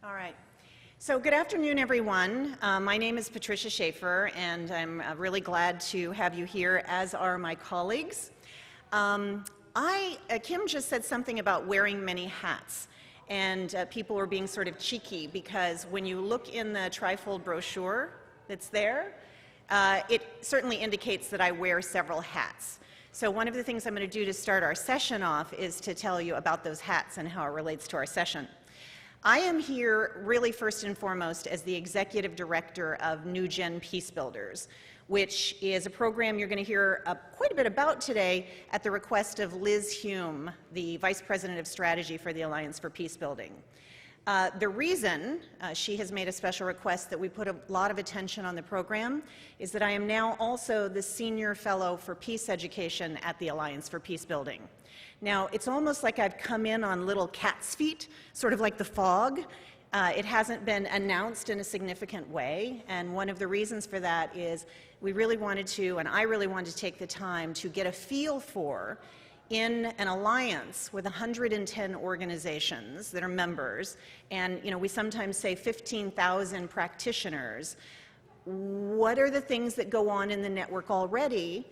All right. So good afternoon, everyone. My name is Patricia Schaefer, and I'm really glad to have you here, as are my colleagues. Kim just said something about wearing many hats, and people were being sort of cheeky because when you look in the trifold brochure that's there, it certainly indicates that I wear several hats. So one of the things I'm going to do to start our session off is to tell you about those hats and how it relates to our session. I am here really first and foremost as the Executive Director of New Gen Peace Builders, which is a program you're going to hear quite a bit about today at the request of Liz Hume, the Vice President of Strategy for the Alliance for Peace Building. The reason she has made a special request that we put a lot of attention on the program is that I am now also the Senior Fellow for Peace Education at the Alliance for Peace Building. Now, it's almost like I've come in on little cat's feet, sort of like the fog. It hasn't been announced in a significant way, and one of the reasons for that is we really wanted to, and I really wanted to take the time to get a feel for, in an alliance with 110 organizations that are members, and we sometimes say 15,000 practitioners, what are the things that go on in the network already,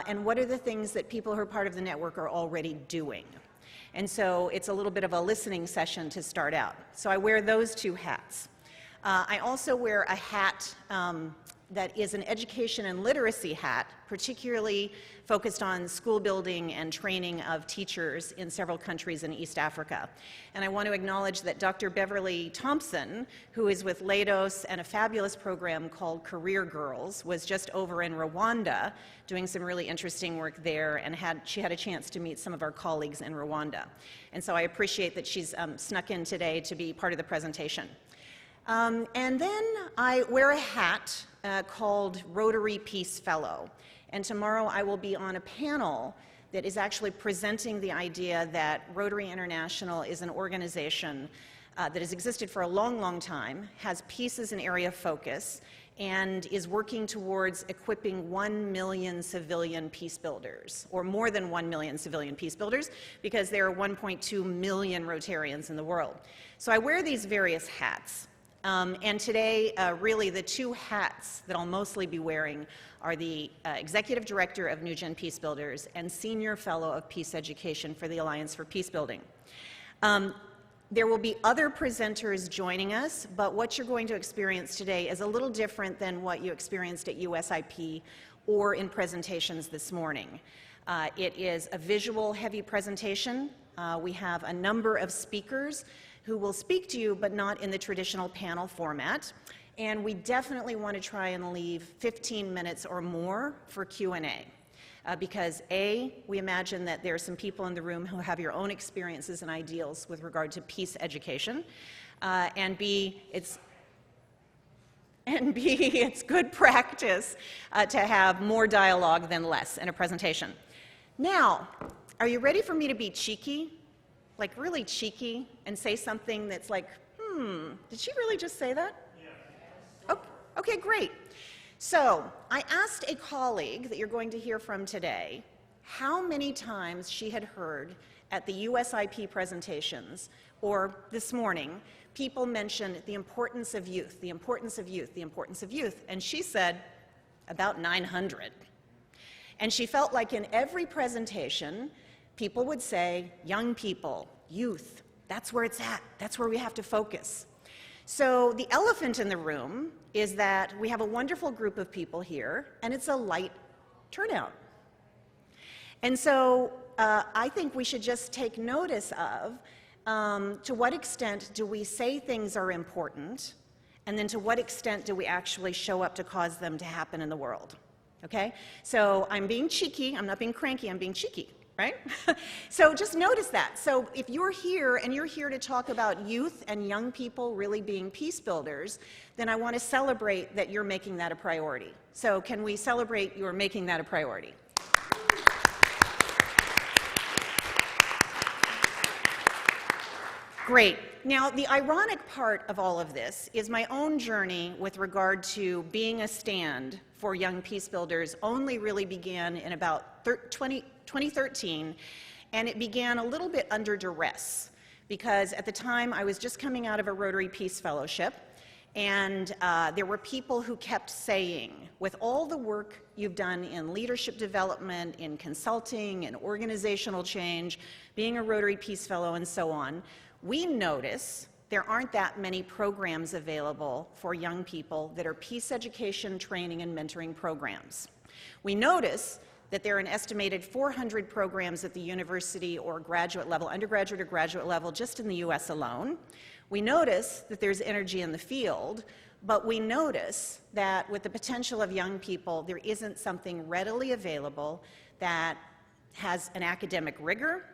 and what are the things that people who are part of the network are already doing? And so it's a little bit of a listening session to start out. So I wear those two hats. I also wear a hat that is an education and literacy hat, particularly focused on school building and training of teachers in several countries in East Africa. And I want to acknowledge that Dr. Beverly Thompson, who is with Leidos and a fabulous program called Career Girls, was just over in Rwanda doing some really interesting work there, and she had a chance to meet some of our colleagues in Rwanda. And so I appreciate that she's snuck in today to be part of the presentation. And then I wear a hat called Rotary Peace Fellow. And tomorrow I will be on a panel that is actually presenting the idea that Rotary International is an organization that has existed for a long, long time, has peace as an area of focus, and is working towards equipping 1 million civilian peace builders, or more than 1 million civilian peace builders, because there are 1.2 million Rotarians in the world. So I wear these various hats. And today, really, the two hats that I'll mostly be wearing are the Executive Director of New Gen Peace Builders and Senior Fellow of Peace Education for the Alliance for Peace Building. There will be other presenters joining us, but what you're going to experience today is a little different than what you experienced at USIP or in presentations this morning. It is a visual-heavy presentation. We have a number of speakers who will speak to you, but not in the traditional panel format. And we definitely want to try and leave 15 minutes or more for Q&A. Because A, we imagine that there are some people in the room who have your own experiences and ideals with regard to peace education. And B, it's good practice to have more dialogue than less in a presentation. Now, are you ready for me to be cheeky? Like really cheeky and say something that's like, did she really just say that? Yeah. Okay, great. So I asked a colleague that you're going to hear from today how many times she had heard at the USIP presentations or this morning people mention the importance of youth, the importance of youth, the importance of youth. And she said about 900. And she felt like in every presentation, people would say, young people, youth, that's where it's at. That's where we have to focus. So the elephant in the room is that we have a wonderful group of people here, and it's a light turnout. And so I think we should just take notice of to what extent do we say things are important, and then to what extent do we actually show up to cause them to happen in the world. Okay? So I'm being cheeky. I'm not being cranky. I'm being cheeky. Right? So just notice that. So if you're here and you're here to talk about youth and young people really being peace builders, then I want to celebrate that you're making that a priority. So can we celebrate your making that a priority? Great. Now, the ironic part of all of this is my own journey with regard to being a stand for young peace builders only really began in about 2013, and it began a little bit under duress because at the time I was just coming out of a Rotary Peace Fellowship, and there were people who kept saying, with all the work you've done in leadership development, in consulting, in organizational change, being a Rotary Peace Fellow and so on, we notice there aren't that many programs available for young people that are peace education, training, and mentoring programs. We notice that there are an estimated 400 programs at the university or graduate level, undergraduate or graduate level, just in the US alone. We notice that there's energy in the field, but we notice that with the potential of young people, there isn't something readily available that has an academic rigor,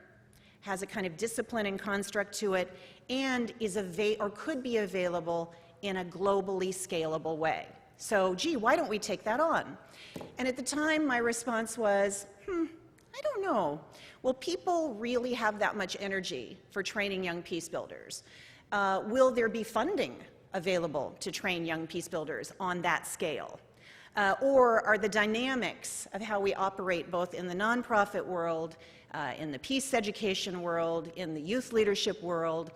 has a kind of discipline and construct to it, and is or could be available in a globally scalable way. So, gee, why don't we take that on? And at the time, my response was, I don't know. Will people really have that much energy for training young peace builders? Will there be funding available to train young peace builders on that scale? Or are the dynamics of how we operate both in the nonprofit world, in the peace education world, in the youth leadership world,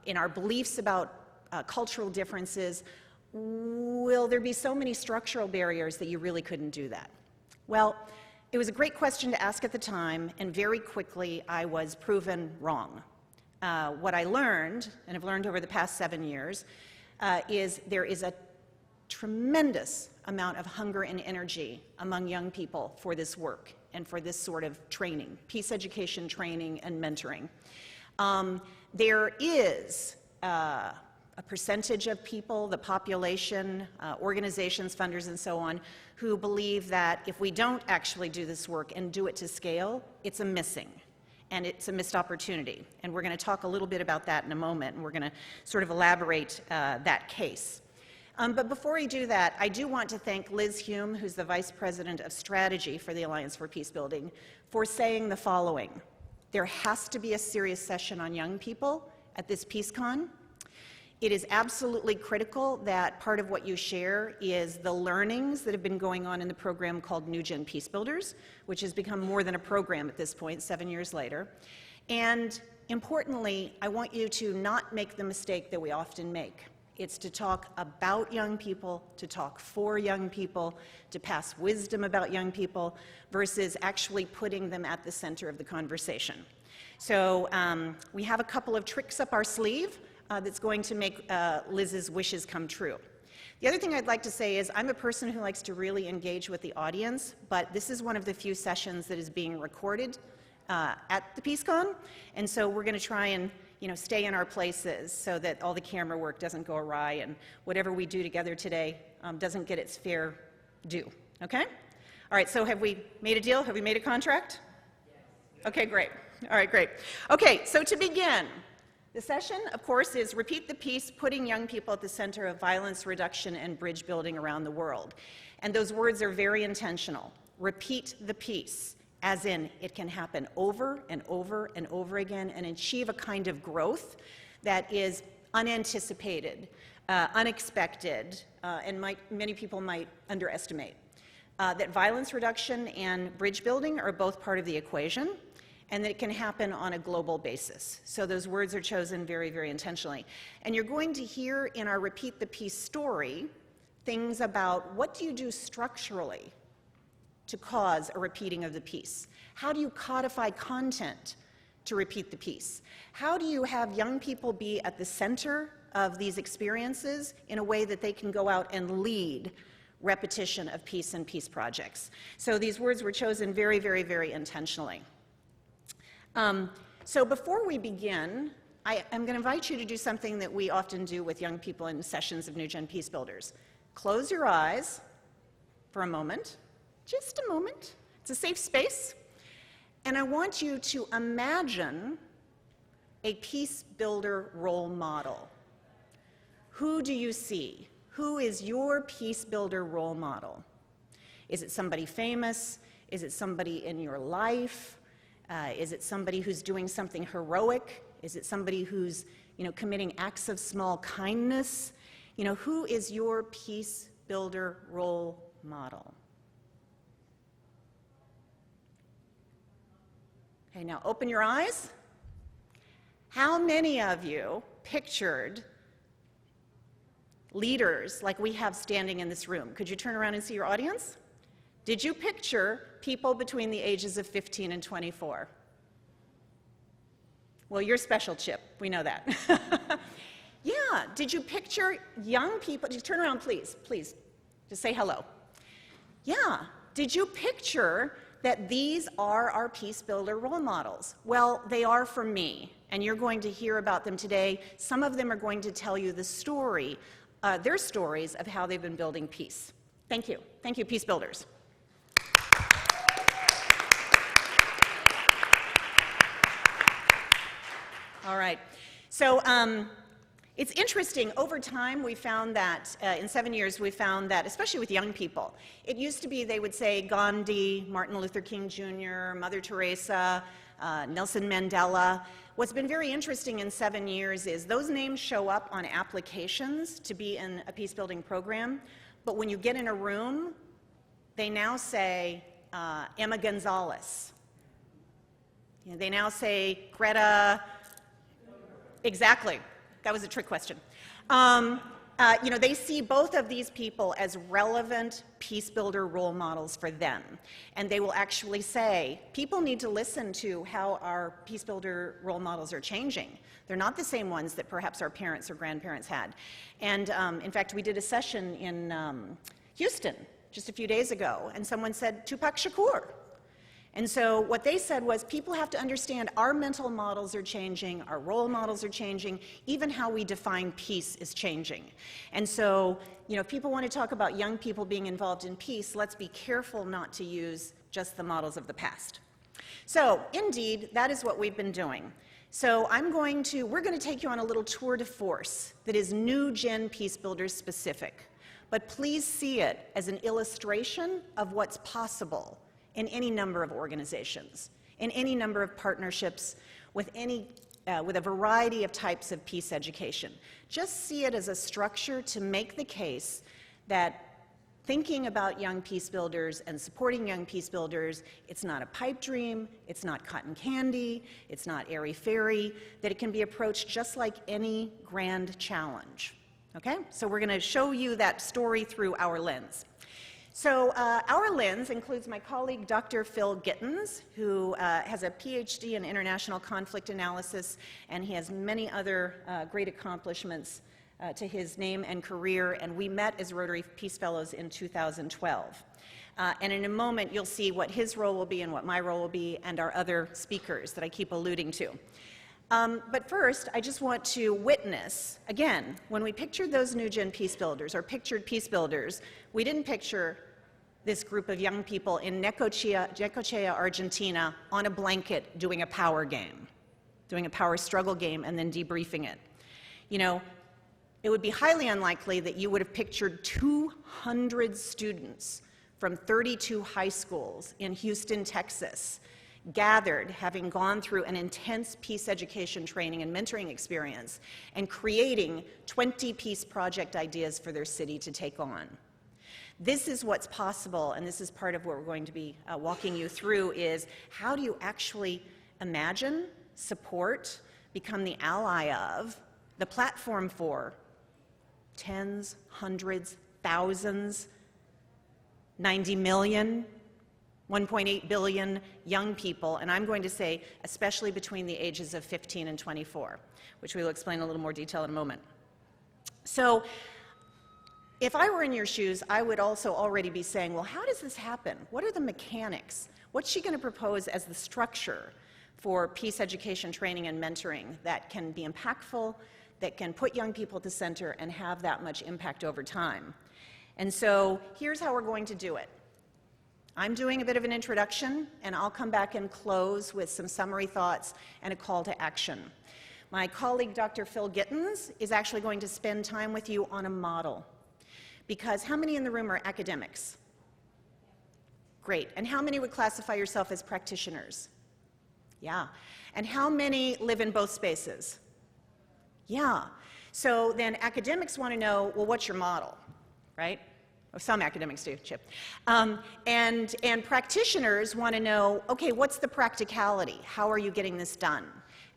in our beliefs about cultural differences, will there be so many structural barriers that you really couldn't do that? Well, it was a great question to ask at the time, and very quickly I was proven wrong. What I learned, and have learned over the past 7 years, is there is a tremendous amount of hunger and energy among young people for this work and for this sort of training, peace education training and mentoring. There is a percentage of people, the population, organizations, funders, and so on, who believe that if we don't actually do this work and do it to scale, it's a missing. And it's a missed opportunity. And we're going to talk a little bit about that in a moment, and we're going to sort of elaborate that case. But before we do that, I do want to thank Liz Hume, who's the Vice President of Strategy for the Alliance for Peace Building, for saying the following. There has to be a serious session on young people at this PeaceCon. It is absolutely critical that part of what you share is the learnings that have been going on in the program called New Gen Peace Builders, which has become more than a program at this point, 7 years later. And importantly, I want you to not make the mistake that we often make. It's to talk about young people, to talk for young people, to pass wisdom about young people, versus actually putting them at the center of the conversation. So we have a couple of tricks up our sleeve that's going to make Liz's wishes come true. The other thing I'd like to say is I'm a person who likes to really engage with the audience, but this is one of the few sessions that is being recorded at the PeaceCon, and so we're going to try and stay in our places so that all the camera work doesn't go awry and whatever we do together today doesn't get its fair due, okay? All right, so have we made a deal? Have we made a contract? Yes. Okay, great. All right, great. Okay, so to begin, the session, of course, is Repeat the Peace, putting young people at the center of violence reduction and bridge building around the world. And those words are very intentional. Repeat the peace, as in it can happen over and over and over again and achieve a kind of growth that is unanticipated, unexpected, and many people might underestimate. That violence reduction and bridge building are both part of the equation, and that it can happen on a global basis. So those words are chosen very, very intentionally. And you're going to hear in our Repeat the Peace story things about what do you do structurally to cause a repeating of the peace? How do you codify content to repeat the peace? How do you have young people be at the center of these experiences in a way that they can go out and lead repetition of peace and peace projects? So these words were chosen very, very, very intentionally. So before we begin, I'm going to invite you to do something that we often do with young people in sessions of New Gen Peace Builders. Close your eyes for a moment, just a moment. It's a safe space. And I want you to imagine a peace builder role model. Who do you see? Who is your peace builder role model? Is it somebody famous? Is it somebody in your life? Is it somebody who's doing something heroic? Is it somebody who's, committing acts of small kindness? Who is your peace builder role model? Okay, now open your eyes. How many of you pictured leaders like we have standing in this room? Could you turn around and see your audience? Did you picture people between the ages of 15 and 24? Well, you're special, Chip. We know that. Yeah. Did you picture young people? Just turn around, please. Please. Just say hello. Yeah. Did you picture that these are our Peace Builder role models? Well, they are for me, and you're going to hear about them today. Some of them are going to tell you the story, their stories of how they've been building peace. Thank you. Thank you, Peace Builders. All right. So it's interesting. Over time, we found that, in 7 years, we found that, especially with young people, it used to be they would say Gandhi, Martin Luther King Jr., Mother Teresa, Nelson Mandela. What's been very interesting in 7 years is those names show up on applications to be in a peace-building program, but when you get in a room, they now say Emma Gonzalez. You know, they now say Greta. Exactly. That was a trick question. You know, they see both of these people as relevant peace builder role models for them. And they will actually say, people need to listen to how our peace builder role models are changing. They're not the same ones that perhaps our parents or grandparents had. And in fact, we did a session in Houston just a few days ago, and someone said Tupac Shakur. And so what they said was, people have to understand our mental models are changing, our role models are changing, even how we define peace is changing. And so, you know, if people want to talk about young people being involved in peace, let's be careful not to use just the models of the past. So, indeed, that is what we've been doing. So we're going to take you on a little tour de force that is new gen peace builders specific. But please see it as an illustration of what's possible in any number of organizations, in any number of partnerships, with a variety of types of peace education. Just see it as a structure to make the case that thinking about young peace builders and supporting young peace builders, it's not a pipe dream, it's not cotton candy, it's not airy-fairy, that it can be approached just like any grand challenge. Okay? So we're going to show you that story through our lens. So our lens includes my colleague, Dr. Phil Gittens, who has a PhD in international conflict analysis, and he has many other great accomplishments to his name and career, and we met as Rotary Peace Fellows in 2012. And in a moment, you'll see what his role will be and what my role will be, and our other speakers that I keep alluding to. But first, I just want to witness, again, when we pictured those new gen peace builders, or pictured peace builders, we didn't picture this group of young people in Necochea, Argentina, on a blanket doing a power game, doing a power struggle game, and then debriefing it. You know, it would be highly unlikely that you would have pictured 200 students from 32 high schools in Houston, Texas, gathered, having gone through an intense peace education training and mentoring experience, and creating 20 peace project ideas for their city to take on. This is what's possible, and this is part of what we're going to be walking you through, is how do you actually imagine, support, become the ally of, the platform for tens, hundreds, thousands, 90 million, 1.8 billion young people, and I'm going to say especially between the ages of 15 and 24, which we will explain in a little more detail in a moment. So if I were in your shoes, I would also already be saying, well, how does this happen? What are the mechanics? What's she going to propose as the structure for peace education training and mentoring that can be impactful, that can put young people at the center and have that much impact over time? And so here's how we're going to do it. I'm doing a bit of an introduction, and I'll come back and close with some summary thoughts and a call to action. My colleague, Dr. Phil Gittens, is actually going to spend time with you on a model. Because how many in the room are academics? Great. And how many would classify yourself as practitioners? Yeah. And how many live in both spaces? Yeah. So then academics want to know, well, what's your model, right? Well, some academics do, Chip. And practitioners want to know, okay, what's the practicality? How are you getting this done?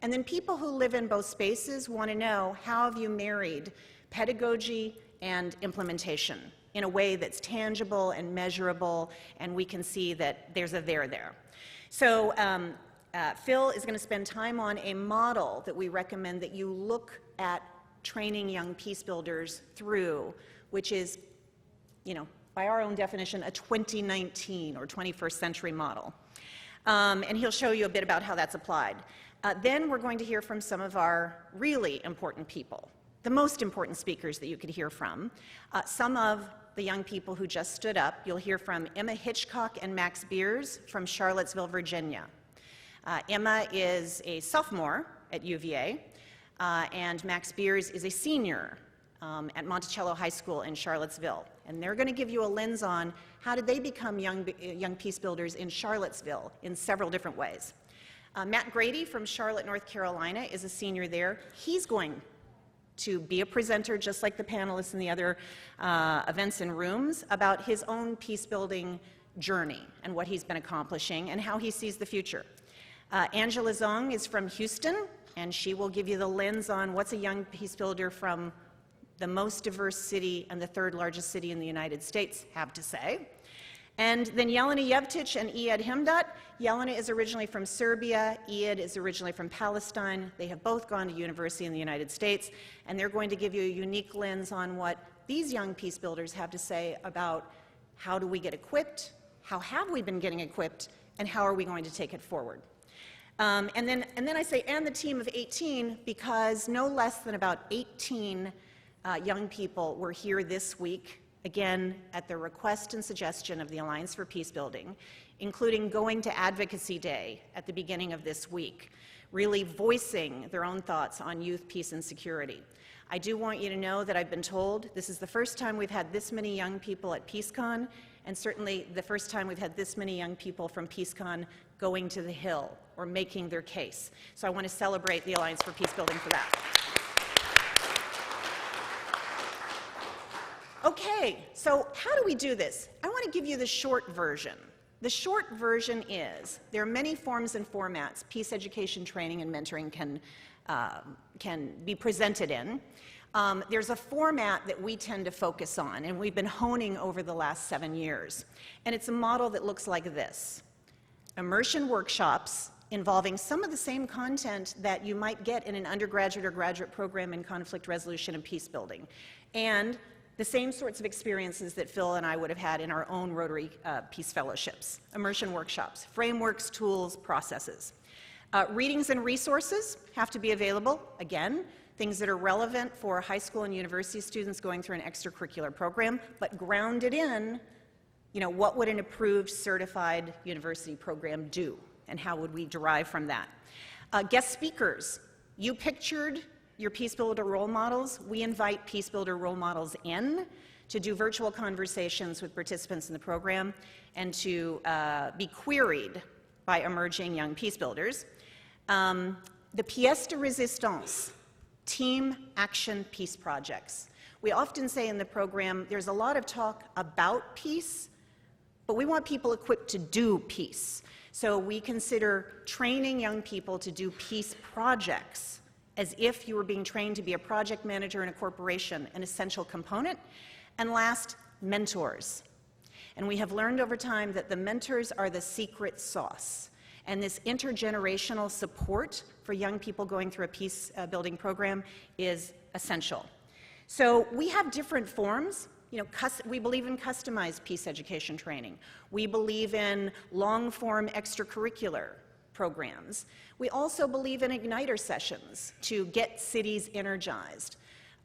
And then people who live in both spaces want to know, how have you married pedagogy and implementation in a way that's tangible and measurable, and we can see that there's a there. So Phil is going to spend time on a model that we recommend that you look at training young peace builders through, which is, by our own definition, a 2019 or 21st century model. And he'll show you a bit about how that's applied. Then we're going to hear from some of our really important people, the most important speakers that you could hear from. Some of the young people who just stood up, you'll hear from Emma Hitchcock and Max Beers from Charlottesville, Virginia. Emma is a sophomore at UVA, and Max Beers is a senior at Monticello High School in Charlottesville. And they're going to give you a lens on how did they become young peace builders in Charlottesville in several different ways. Matt Grady from Charlotte, North Carolina is a senior there. He's going to be a presenter, just like the panelists in the other events and rooms, about his own peace building journey and what he's been accomplishing and how he sees the future. Angela Zong is from Houston, and she will give you the lens on what's a young peace builder from the most diverse city and the third largest city in the United States have to say. And then Jelena Jevtic and Iyad Himdat. Jelena is originally from Serbia. Iyad is originally from Palestine. They have both gone to university in the United States, and they're going to give you a unique lens on what these young peace builders have to say about how do we get equipped, how have we been getting equipped, and how are we going to take it forward. And then I say, and the team of 18, because no less than about 18 young people were here this week, again, at the request and suggestion of the Alliance for Peace Building, including going to Advocacy Day at the beginning of this week, really voicing their own thoughts on youth, peace, and security. I do want you to know that I've been told this is the first time we've had this many young people at PeaceCon, and certainly the first time we've had this many young people from PeaceCon going to the Hill or making their case. So I want to celebrate the Alliance for Peace Building for that. Okay, so how do we do this? I want to give you the short version. The short version is there are many forms and formats peace education training and mentoring can be presented in. There's a format that we tend to focus on, and we've been honing over the last 7 years. And it's a model that looks like this. Immersion workshops involving some of the same content that you might get in an undergraduate or graduate program in conflict resolution and peace building, and the same sorts of experiences that Phil and I would have had in our own Rotary Peace Fellowships. Immersion workshops, frameworks, tools, processes. Readings and resources have to be available, again, things that are relevant for high school and university students going through an extracurricular program, but grounded in, what would an approved, certified university program do, and how would we derive from that? Guest speakers. You pictured your Peace Builder role models. We invite Peace Builder role models in to do virtual conversations with participants in the program and to be queried by emerging young peace builders. The pièce de résistance, team action peace projects. We often say in the program there's a lot of talk about peace, but we want people equipped to do peace. So we consider training young people to do peace projects as if you were being trained to be a project manager in a corporation, an essential component. And last, mentors. And we have learned over time that the mentors are the secret sauce. And this intergenerational support for young people going through a peace building program is essential. So we have different forms. We believe in customized peace education training. We believe in long-form extracurricular programs. We also believe in igniter sessions to get cities energized.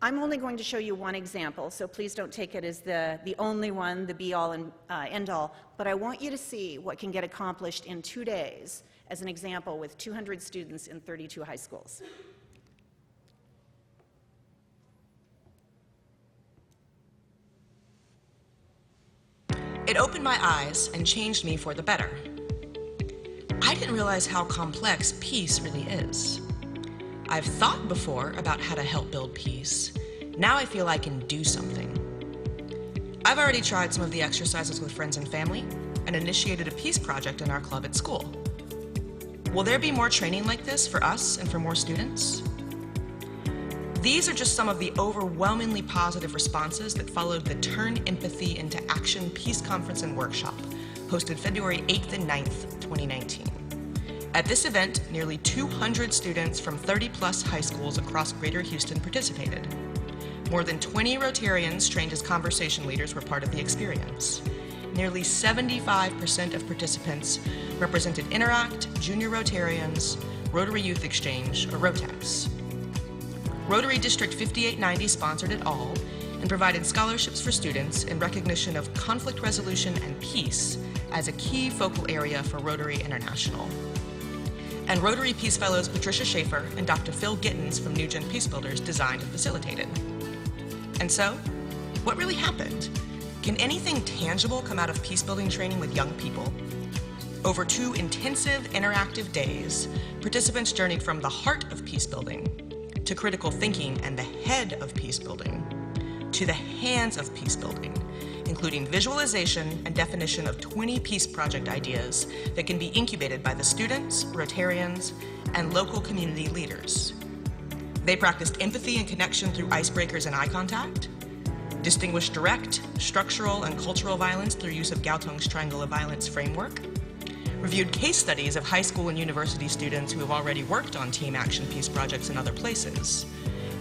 I'm only going to show you one example, so please don't take it as the only one, the be-all and end-all, but I want you to see what can get accomplished in 2 days as an example with 200 students in 32 high schools. It opened my eyes and changed me for the better. I didn't realize how complex peace really is. I've thought before about how to help build peace. Now I feel I can do something. I've already tried some of the exercises with friends and family and initiated a peace project in our club at school. Will there be more training like this for us and for more students? These are just some of the overwhelmingly positive responses that followed the Turn Empathy into Action Peace Conference and Workshop, hosted February 8th and 9th, 2019. At this event, nearly 200 students from 30-plus high schools across Greater Houston participated. More than 20 Rotarians trained as conversation leaders were part of the experience. Nearly 75% of participants represented Interact, Junior Rotarians, Rotary Youth Exchange, or Rotex. Rotary District 5890 sponsored it all and provided scholarships for students in recognition of conflict resolution and peace as a key focal area for Rotary International. And Rotary Peace Fellows Patricia Schaefer and Dr. Phil Gittins from New Gen Peace Builders designed and facilitated. And so, what really happened? Can anything tangible come out of peace building training with young people? Over 2 intensive interactive days, participants journeyed from the heart of peace building to critical thinking and the head of peace building to the hands of peace building, including visualization and definition of 20 peace project ideas that can be incubated by the students, Rotarians, and local community leaders. They practiced empathy and connection through icebreakers and eye contact, distinguished direct, structural, and cultural violence through use of Galtung's Triangle of Violence framework, reviewed case studies of high school and university students who have already worked on team action peace projects in other places,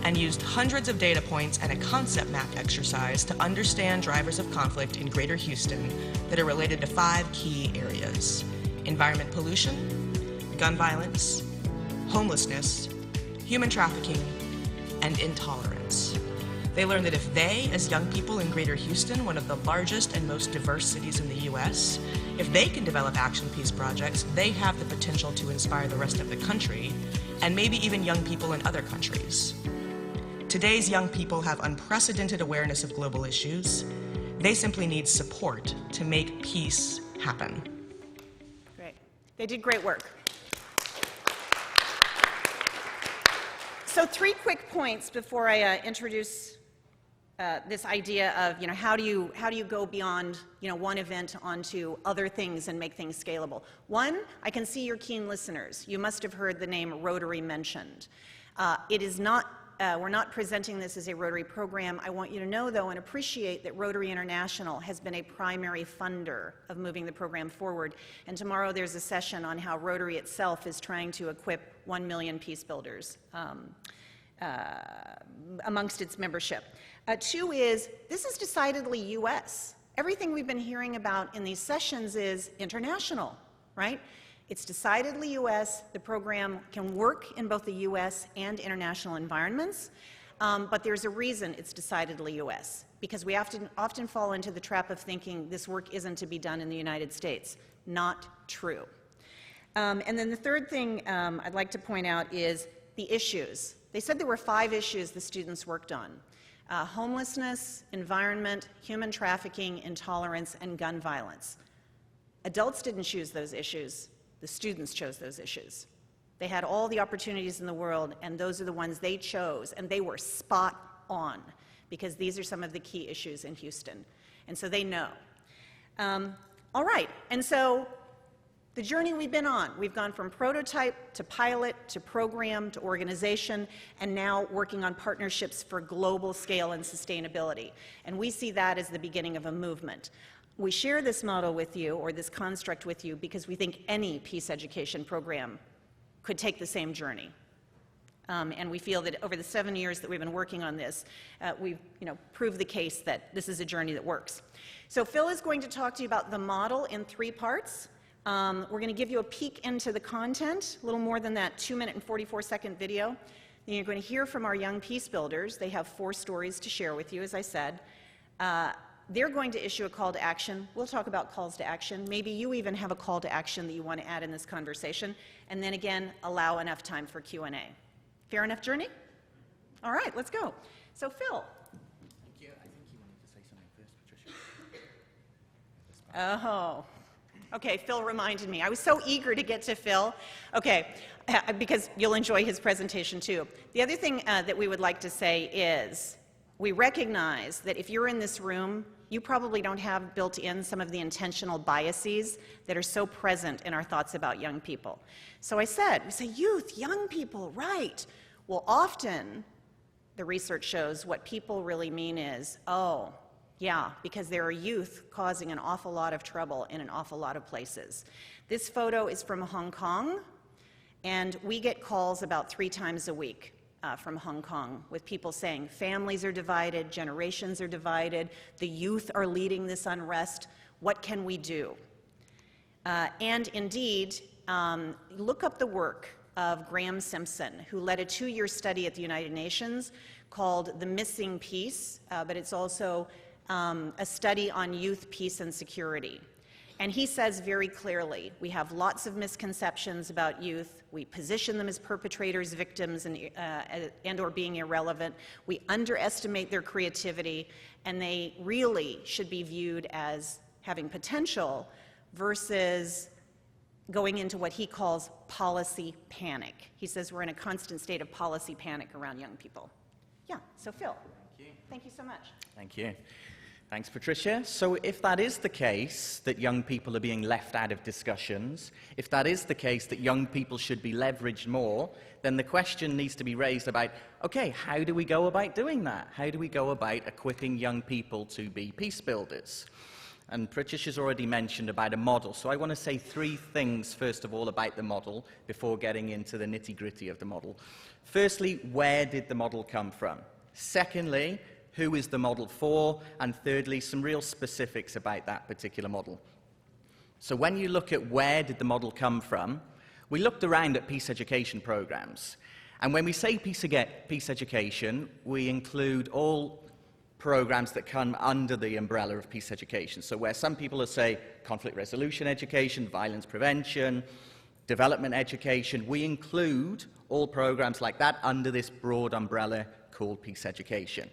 and used hundreds of data points and a concept map exercise to understand drivers of conflict in Greater Houston that are related to 5 key areas: environment pollution, gun violence, homelessness, human trafficking, and intolerance. They learned that if they, as young people in Greater Houston, one of the largest and most diverse cities in the US, if they can develop action peace projects, they have the potential to inspire the rest of the country, and maybe even young people in other countries. Today's young people have unprecedented awareness of global issues. They simply need support to make peace happen. Great. They did great work. So 3 quick points before I introduce this idea of, how do you go beyond, one event onto other things and make things scalable. 1, I can see you're keen listeners. You must have heard the name Rotary mentioned. It is not, we're not presenting this as a Rotary program. I want you to know, though, and appreciate that Rotary International has been a primary funder of moving the program forward. And tomorrow there's a session on how Rotary itself is trying to equip 1 million peace builders amongst its membership. 2 is, this is decidedly U.S. Everything we've been hearing about in these sessions is international, right? It's decidedly U.S. The program can work in both the U.S. and international environments, but there's a reason it's decidedly U.S., because we often fall into the trap of thinking this work isn't to be done in the United States. Not true. And then the third thing I'd like to point out is the issues. They said there were 5 issues the students worked on: homelessness, environment, human trafficking, intolerance, and gun violence. Adults didn't choose those issues. The students chose those issues. They had all the opportunities in the world, and those are the ones they chose, and they were spot on, because these are some of the key issues in Houston. And so they know. All right, and so the journey we've been on, we've gone from prototype to pilot to program to organization, and now working on partnerships for global scale and sustainability. And we see that as the beginning of a movement. We share this model with you, or this construct with you, because we think any peace education program could take the same journey. And we feel that over the 7 years that we've been working on this, we've proved the case that this is a journey that works. So Phil is going to talk to you about the model in 3 parts. We're going to give you a peek into the content, a little more than that 2-minute and 44-second video. Then you're going to hear from our young peace builders. They have 4 stories to share with you, as I said. They're going to issue a call to action. We'll talk about calls to action. Maybe you even have a call to action that you want to add in this conversation. And then again, allow enough time for Q&A. Fair enough journey? All right, let's go. So Phil. Thank you. I think you wanted to say something first, Patricia. Oh. Okay, Phil reminded me. I was so eager to get to Phil. Okay, because you'll enjoy his presentation too. The other thing that we would like to say is, we recognize that if you're in this room, you probably don't have built in some of the intentional biases that are so present in our thoughts about young people. So we say youth, young people, right. Well, often the research shows what people really mean is, oh, yeah, because there are youth causing an awful lot of trouble in an awful lot of places. This photo is from Hong Kong, and we get calls about 3 times a week from Hong Kong with people saying families are divided, generations are divided, the youth are leading this unrest, what can we do? And indeed, look up the work of Graham Simpson, who led a 2-year study at the United Nations called The Missing Peace, but it's also a study on youth, peace, and security. And he says very clearly, we have lots of misconceptions about youth. We position them as perpetrators, victims, and or being irrelevant. We underestimate their creativity, and they really should be viewed as having potential versus going into what he calls policy panic. He says we're in a constant state of policy panic around young people. Yeah, so Phil. Thank you. Thank you so much. Thank you. Thanks, Patricia. So if that is the case, that young people are being left out of discussions, if that is the case that young people should be leveraged more, then the question needs to be raised about, okay, how do we go about doing that? How do we go about equipping young people to be peace builders? And Patricia's already mentioned about a model, so I want to say 3 things, first of all, about the model before getting into the nitty-gritty of the model. Firstly, where did the model come from? Secondly, who is the model for? And thirdly, some real specifics about that particular model. So when you look at where did the model come from, we looked around at peace education programs. And when we say peace education, we include all programs that come under the umbrella of peace education. So where some people will say conflict resolution education, violence prevention, development education, we include all programs like that under this broad umbrella called peace education.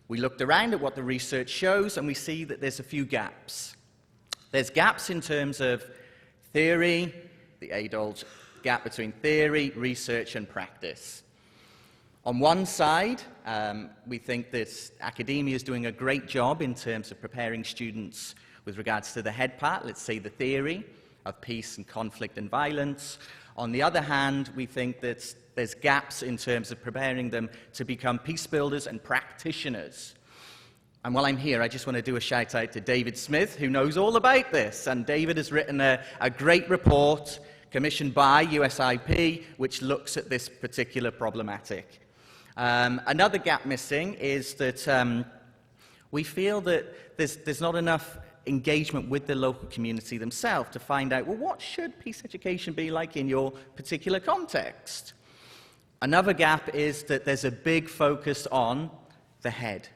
We looked around at what the research shows, and we see that there's a few gaps. There's gaps in terms of theory, the age-old gap between theory, research, and practice. On one side, we think that academia is doing a great job in terms of preparing students with regards to the head part, let's say the theory of peace and conflict and violence. On the other hand, we think that there's gaps in terms of preparing them to become peace builders and practitioners. And while I'm here, I just want to do a shout out to David Smith, who knows all about this. And David has written a great report commissioned by USIP, which looks at this particular problematic. Another gap missing is that we feel that there's not enough engagement with the local community themselves to find out, well, what should peace education be like in your particular context? Another gap is that there's a big focus on the head,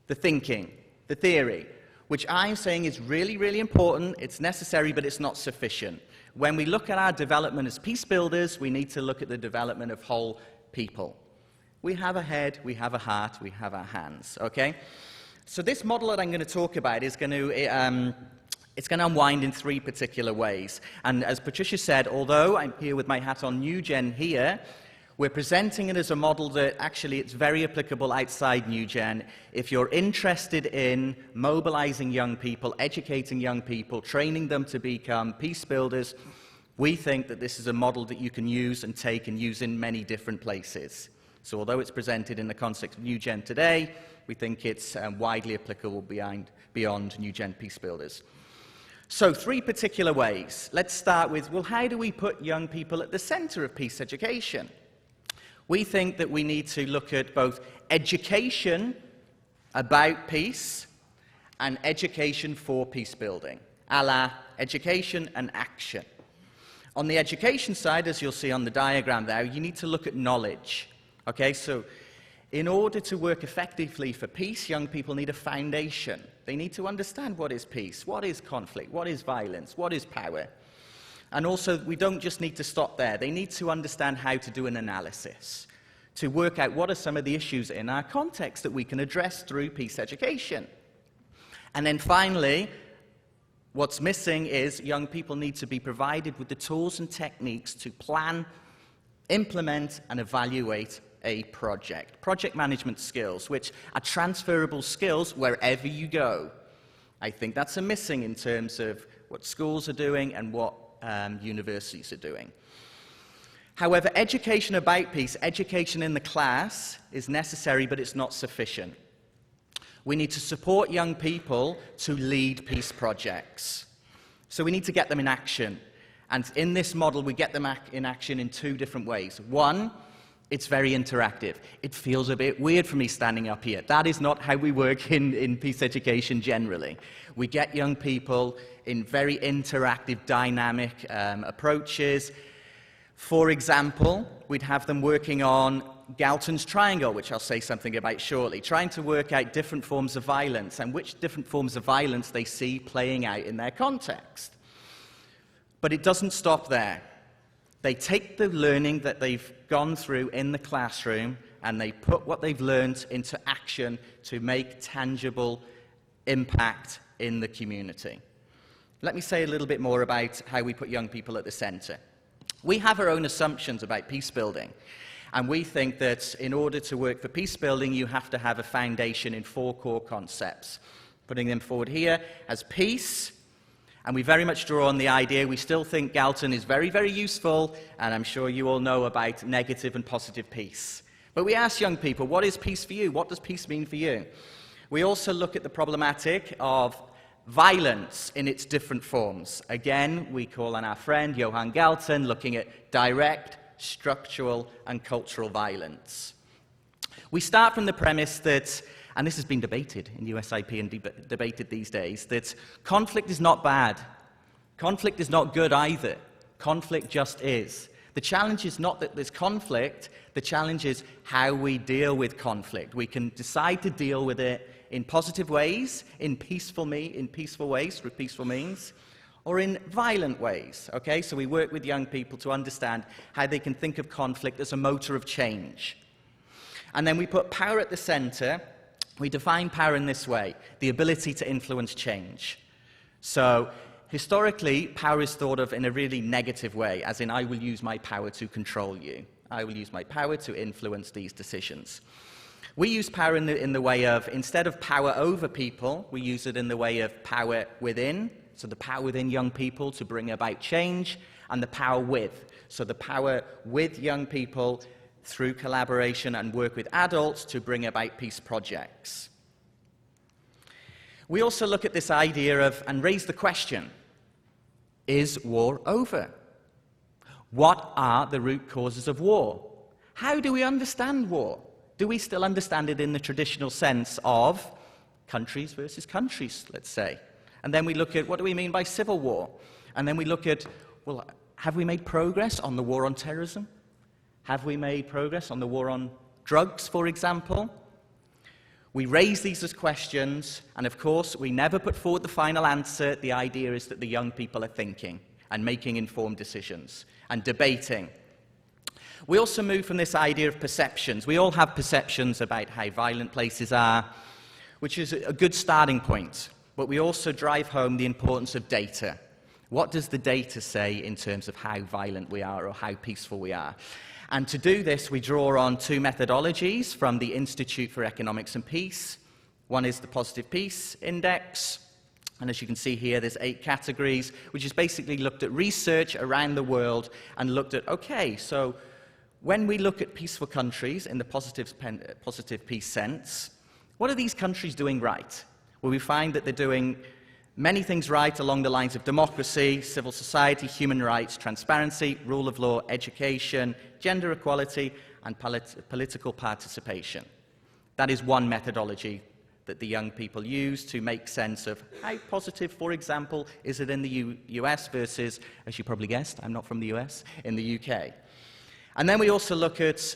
the thinking, the theory, which I'm saying is really, really important. It's necessary, but it's not sufficient. When we look at our development as peace builders, we need to look at the development of whole people. We have a head, we have a heart, we have our hands, okay? So this model that I'm going to talk about is going to it's going to unwind in 3 particular ways. And as Patricia said, although I'm here with my hat on New Gen here, we're presenting it as a model that actually it's very applicable outside New Gen. If you're interested in mobilizing young people, educating young people, training them to become peace builders, we think that this is a model that you can use and take and use in many different places. So although it's presented in the context of New Gen today, we think it's widely applicable beyond New Gen peace builders. So 3 particular ways. Let's start with, well, how do we put young people at the center of peace education? We think that we need to look at both education about peace and education for peace building, a la education and action. On the education side, as you'll see on the diagram there, you need to look at knowledge. Okay, so in order to work effectively for peace, young people need a foundation. They need to understand what is peace, what is conflict, what is violence, what is power. And also, we don't just need to stop there. They need to understand how to do an analysis, to work out what are some of the issues in our context that we can address through peace education. And then finally, what's missing is young people need to be provided with the tools and techniques to plan, implement, and evaluate a project. Project management skills, which are transferable skills wherever you go. I think that's a missing in terms of what schools are doing and what universities are doing. However, education about peace, education in the class, is necessary, but it's not sufficient. We need to support young people to lead peace projects. So we need to get them in action. And in this model, we get them in action in two different ways. One, it's very interactive. It feels a bit weird for me standing up here. That is not how we work in peace education generally. We get young people in very interactive, dynamic approaches. For example, we'd have them working on Galton's triangle, which I'll say something about shortly, trying to work out different forms of violence and which different forms of violence they see playing out in their context. But it doesn't stop there. They take the learning that they've gone through in the classroom and they put what they've learned into action to make tangible impact in the community. Let me say a little bit more about how we put young people at the center. We have our own assumptions about peace building, and we think that in order to work for peace building, you have to have a foundation in 4 core concepts. Putting them forward here as peace, and we very much draw on the idea, we still think Galton is very, very useful, and I'm sure you all know about negative and positive peace. But we ask young people, what is peace for you? What does peace mean for you? We also look at the problematic of violence in its different forms. Again, we call on our friend Johan Galton, looking at direct, structural, and cultural violence. We start from the premise that, and this has been debated in USIP and debated these days, that conflict is not bad. Conflict is not good either. Conflict just is. The challenge is not that there's conflict, the challenge is how we deal with conflict. We can decide to deal with it in positive ways, in peaceful ways, through peaceful means, or in violent ways, okay? So we work with young people to understand how they can think of conflict as a motor of change. And then we put power at the center. We define power in this way, the ability to influence change. So historically, power is thought of in a really negative way, as in I will use my power to control you. I will use my power to influence these decisions. We use power in the way of, instead of power over people, we use it in the way of power within, so the power within young people to bring about change, and the power with, so the power with young people through collaboration and work with adults to bring about peace projects. We also look at this idea of, and raise the question, is war over? What are the root causes of war? How do we understand war? Do we still understand it in the traditional sense of countries versus countries, let's say? And then we look at, what do we mean by civil war? And then we look at, well, have we made progress on the war on terrorism? Have we made progress on the war on drugs, for example? We raise these as questions, and of course, we never put forward the final answer. The idea is that the young people are thinking and making informed decisions and debating. We also move from this idea of perceptions. We all have perceptions about how violent places are, which is a good starting point, but we also drive home the importance of data. What does the data say in terms of how violent we are or how peaceful we are? And to do this, we draw on 2 methodologies from the Institute for Economics and Peace. One is the Positive Peace Index, and as you can see here, there's 8 categories, which is basically looked at research around the world and looked at, okay, so when we look at peaceful countries in the positive peace sense, what are these countries doing right? Well, we find that they're doing many things right along the lines of democracy, civil society, human rights, transparency, rule of law, education, gender equality, and political participation. That is one methodology that the young people use to make sense of how positive, for example, is it in the US versus, as you probably guessed, I'm not from the US, in the UK. And then we also look at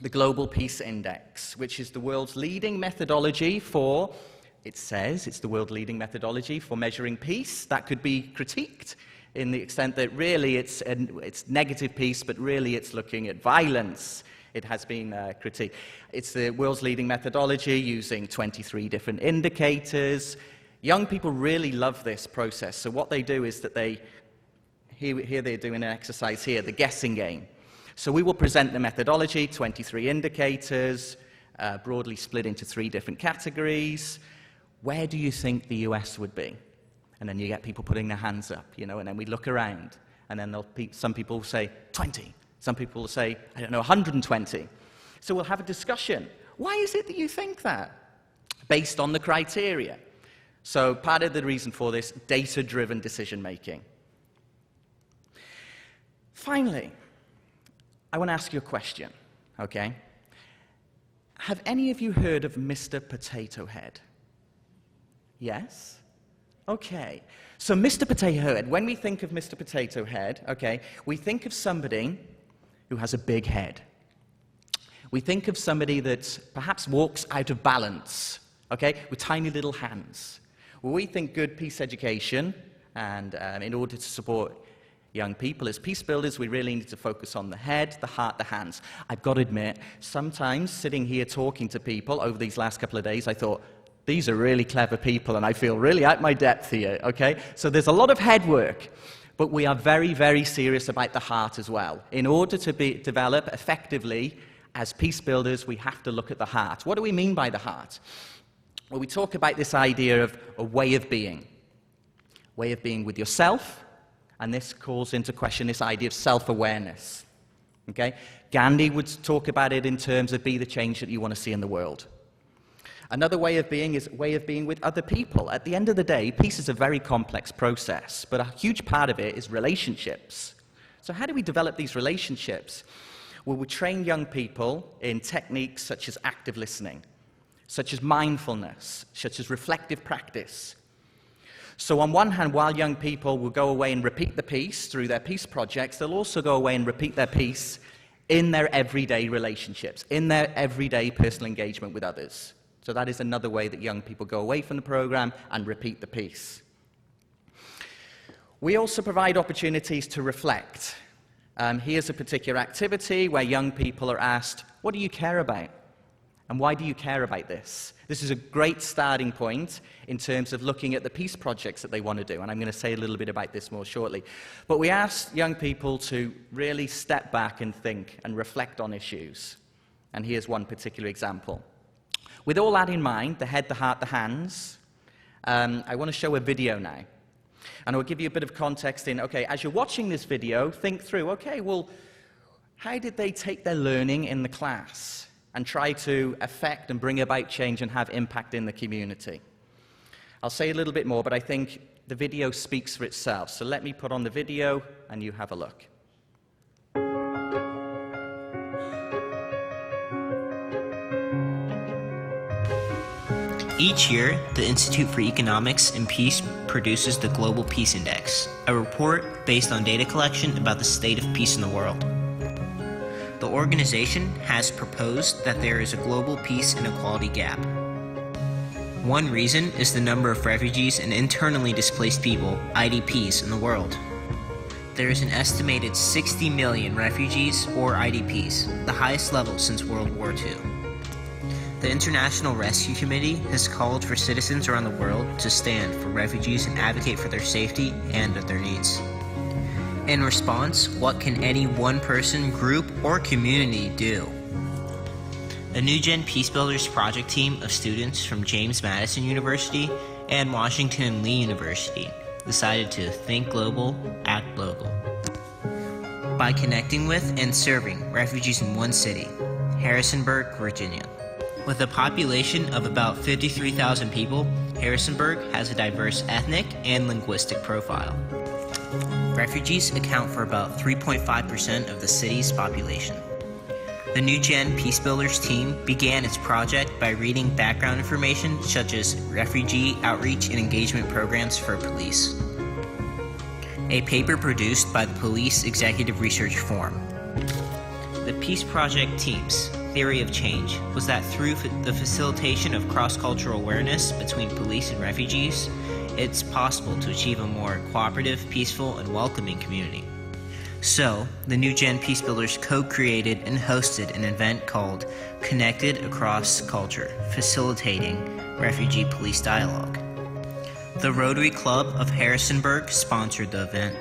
the Global Peace Index, which is the world's leading methodology for, it says it's the world leading methodology for measuring peace. That could be critiqued in the extent that really it's negative peace, but really it's looking at violence. It has been critiqued. It's the world's leading methodology using 23 different indicators. Young people really love this process. So what they do is that here they're doing an exercise here, the guessing game. So we will present the methodology, 23 indicators, broadly split into 3 different categories. Where do you think the US would be? And then you get people putting their hands up, and then we look around, and then some people will say 20. Some people will say, 120. So we'll have a discussion. Why is it that you think that? Based on the criteria. So part of the reason for this, data-driven decision-making. Finally, I want to ask you a question, okay? Have any of you heard of Mr. Potato Head? Yes? Okay. So Mr. Potato Head, when we think of Mr. Potato Head, okay, we think of somebody who has a big head. We think of somebody that perhaps walks out of balance, okay, with tiny little hands. Well, we think good peace education, and in order to support young people as peace builders, we really need to focus on the head, the heart, the hands. I've got to admit, sometimes sitting here talking to people over these last couple of days, I thought, these are really clever people, and I feel really out my depth here, okay? So there's a lot of head work, but we are very, very serious about the heart as well. In order to develop effectively as peace builders, we have to look at the heart. What do we mean by the heart? Well, we talk about this idea of a way of being with yourself, and this calls into question this idea of self-awareness, okay? Gandhi would talk about it in terms of be the change that you want to see in the world. Another way of being is a way of being with other people. At the end of the day, peace is a very complex process, but a huge part of it is relationships. So how do we develop these relationships? Well, we train young people in techniques such as active listening, such as mindfulness, such as reflective practice. So on one hand, while young people will go away and repeat the peace through their peace projects, they'll also go away and repeat their peace in their everyday relationships, in their everyday personal engagement with others. So that is another way that young people go away from the program and repeat the peace. We also provide opportunities to reflect. Here's a particular activity where young people are asked, what do you care about? And why do you care about this? This is a great starting point in terms of looking at the peace projects that they want to do, and I'm going to say a little bit about this more shortly. But we asked young people to really step back and think and reflect on issues. And here's one particular example. With all that in mind, the head, the heart, the hands, I want to show a video now. And I'll give you a bit of context in, okay, as you're watching this video, think through, okay, well, how did they take their learning in the class and try to affect and bring about change and have impact in the community? I'll say a little bit more, but I think the video speaks for itself. So let me put on the video and you have a look. Each year, the Institute for Economics and Peace produces the Global Peace Index, a report based on data collection about the state of peace in the world. The organization has proposed that there is a global peace and equality gap. One reason is the number of refugees and internally displaced people, IDPs, in the world. There is an estimated 60 million refugees or IDPs, the highest level since World War II. The International Rescue Committee has called for citizens around the world to stand for refugees and advocate for their safety and their needs. In response, what can any one person, group, or community do? A New Gen Peace Builders project team of students from James Madison University and Washington and Lee University decided to think global, act local. By connecting with and serving refugees in one city, Harrisonburg, Virginia. With a population of about 53,000 people, Harrisonburg has a diverse ethnic and linguistic profile. Refugees account for about 3.5% of the city's population. The New Gen Peace Builders team began its project by reading background information such as refugee outreach and engagement programs for police. A paper produced by the Police Executive Research Forum. The Peace Project team's theory of change was that through the facilitation of cross-cultural awareness between police and refugees, it's possible to achieve a more cooperative, peaceful, and welcoming community. So, the New Gen Peace Builders co-created and hosted an event called Connected Across Culture, Facilitating Refugee-Police Dialogue. The Rotary Club of Harrisonburg sponsored the event.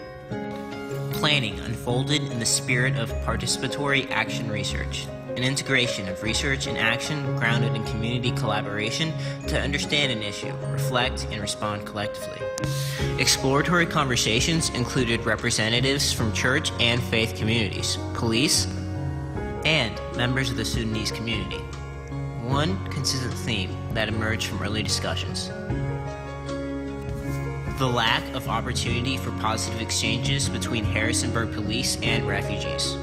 planning unfolded in the spirit of participatory action research, an integration of research and action grounded in community collaboration to understand an issue, reflect, and respond collectively. Exploratory conversations included representatives from church and faith communities, police, and members of the Sudanese community. One consistent theme that emerged from early discussions: the lack of opportunity for positive exchanges between Harrisonburg police and refugees.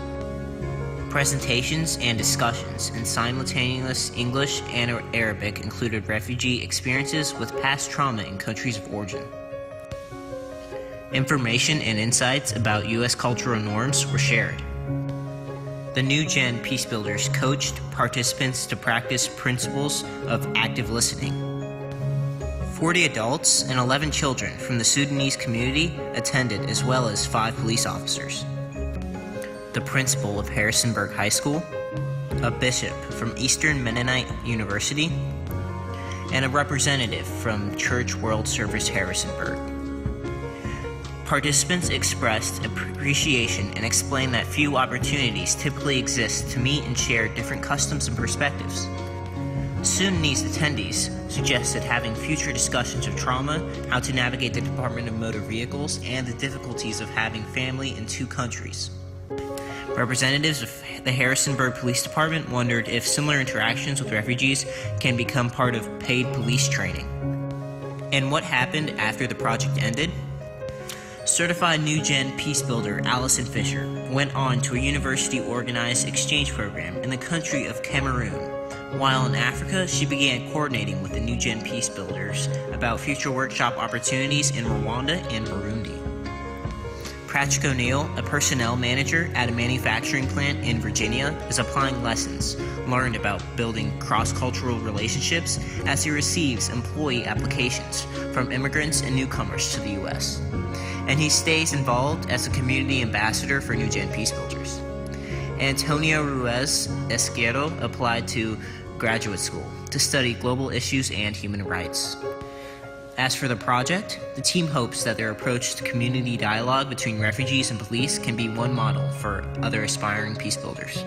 Presentations and discussions in simultaneous English and Arabic included refugee experiences with past trauma in countries of origin. Information and insights about U.S. cultural norms were shared. The New Gen Peace Builders coached participants to practice principles of active listening. 40 adults and 11 children from the Sudanese community attended, as well as 5 police officers. The principal of Harrisonburg High School, a bishop from Eastern Mennonite University, and a representative from Church World Service Harrisonburg. Participants expressed appreciation and explained that few opportunities typically exist to meet and share different customs and perspectives. Sudanese attendees suggested having future discussions of trauma, how to navigate the Department of Motor Vehicles, and the difficulties of having family in 2 countries. Representatives of the Harrisonburg Police Department wondered if similar interactions with refugees can become part of paid police training. And what happened after the project ended? Certified New Gen Peace Builder Allison Fisher went on to a university-organized exchange program in the country of Cameroon. While in Africa, she began coordinating with the New Gen Peace Builders about future workshop opportunities in Rwanda and Burundi. Patrick O'Neill, a personnel manager at a manufacturing plant in Virginia, is applying lessons learned about building cross-cultural relationships as he receives employee applications from immigrants and newcomers to the U.S. And he stays involved as a community ambassador for New Gen Peace Builders. Antonio Ruiz Esquero applied to graduate school to study global issues and human rights. As for the project, the team hopes that their approach to community dialogue between refugees and police can be one model for other aspiring peace builders.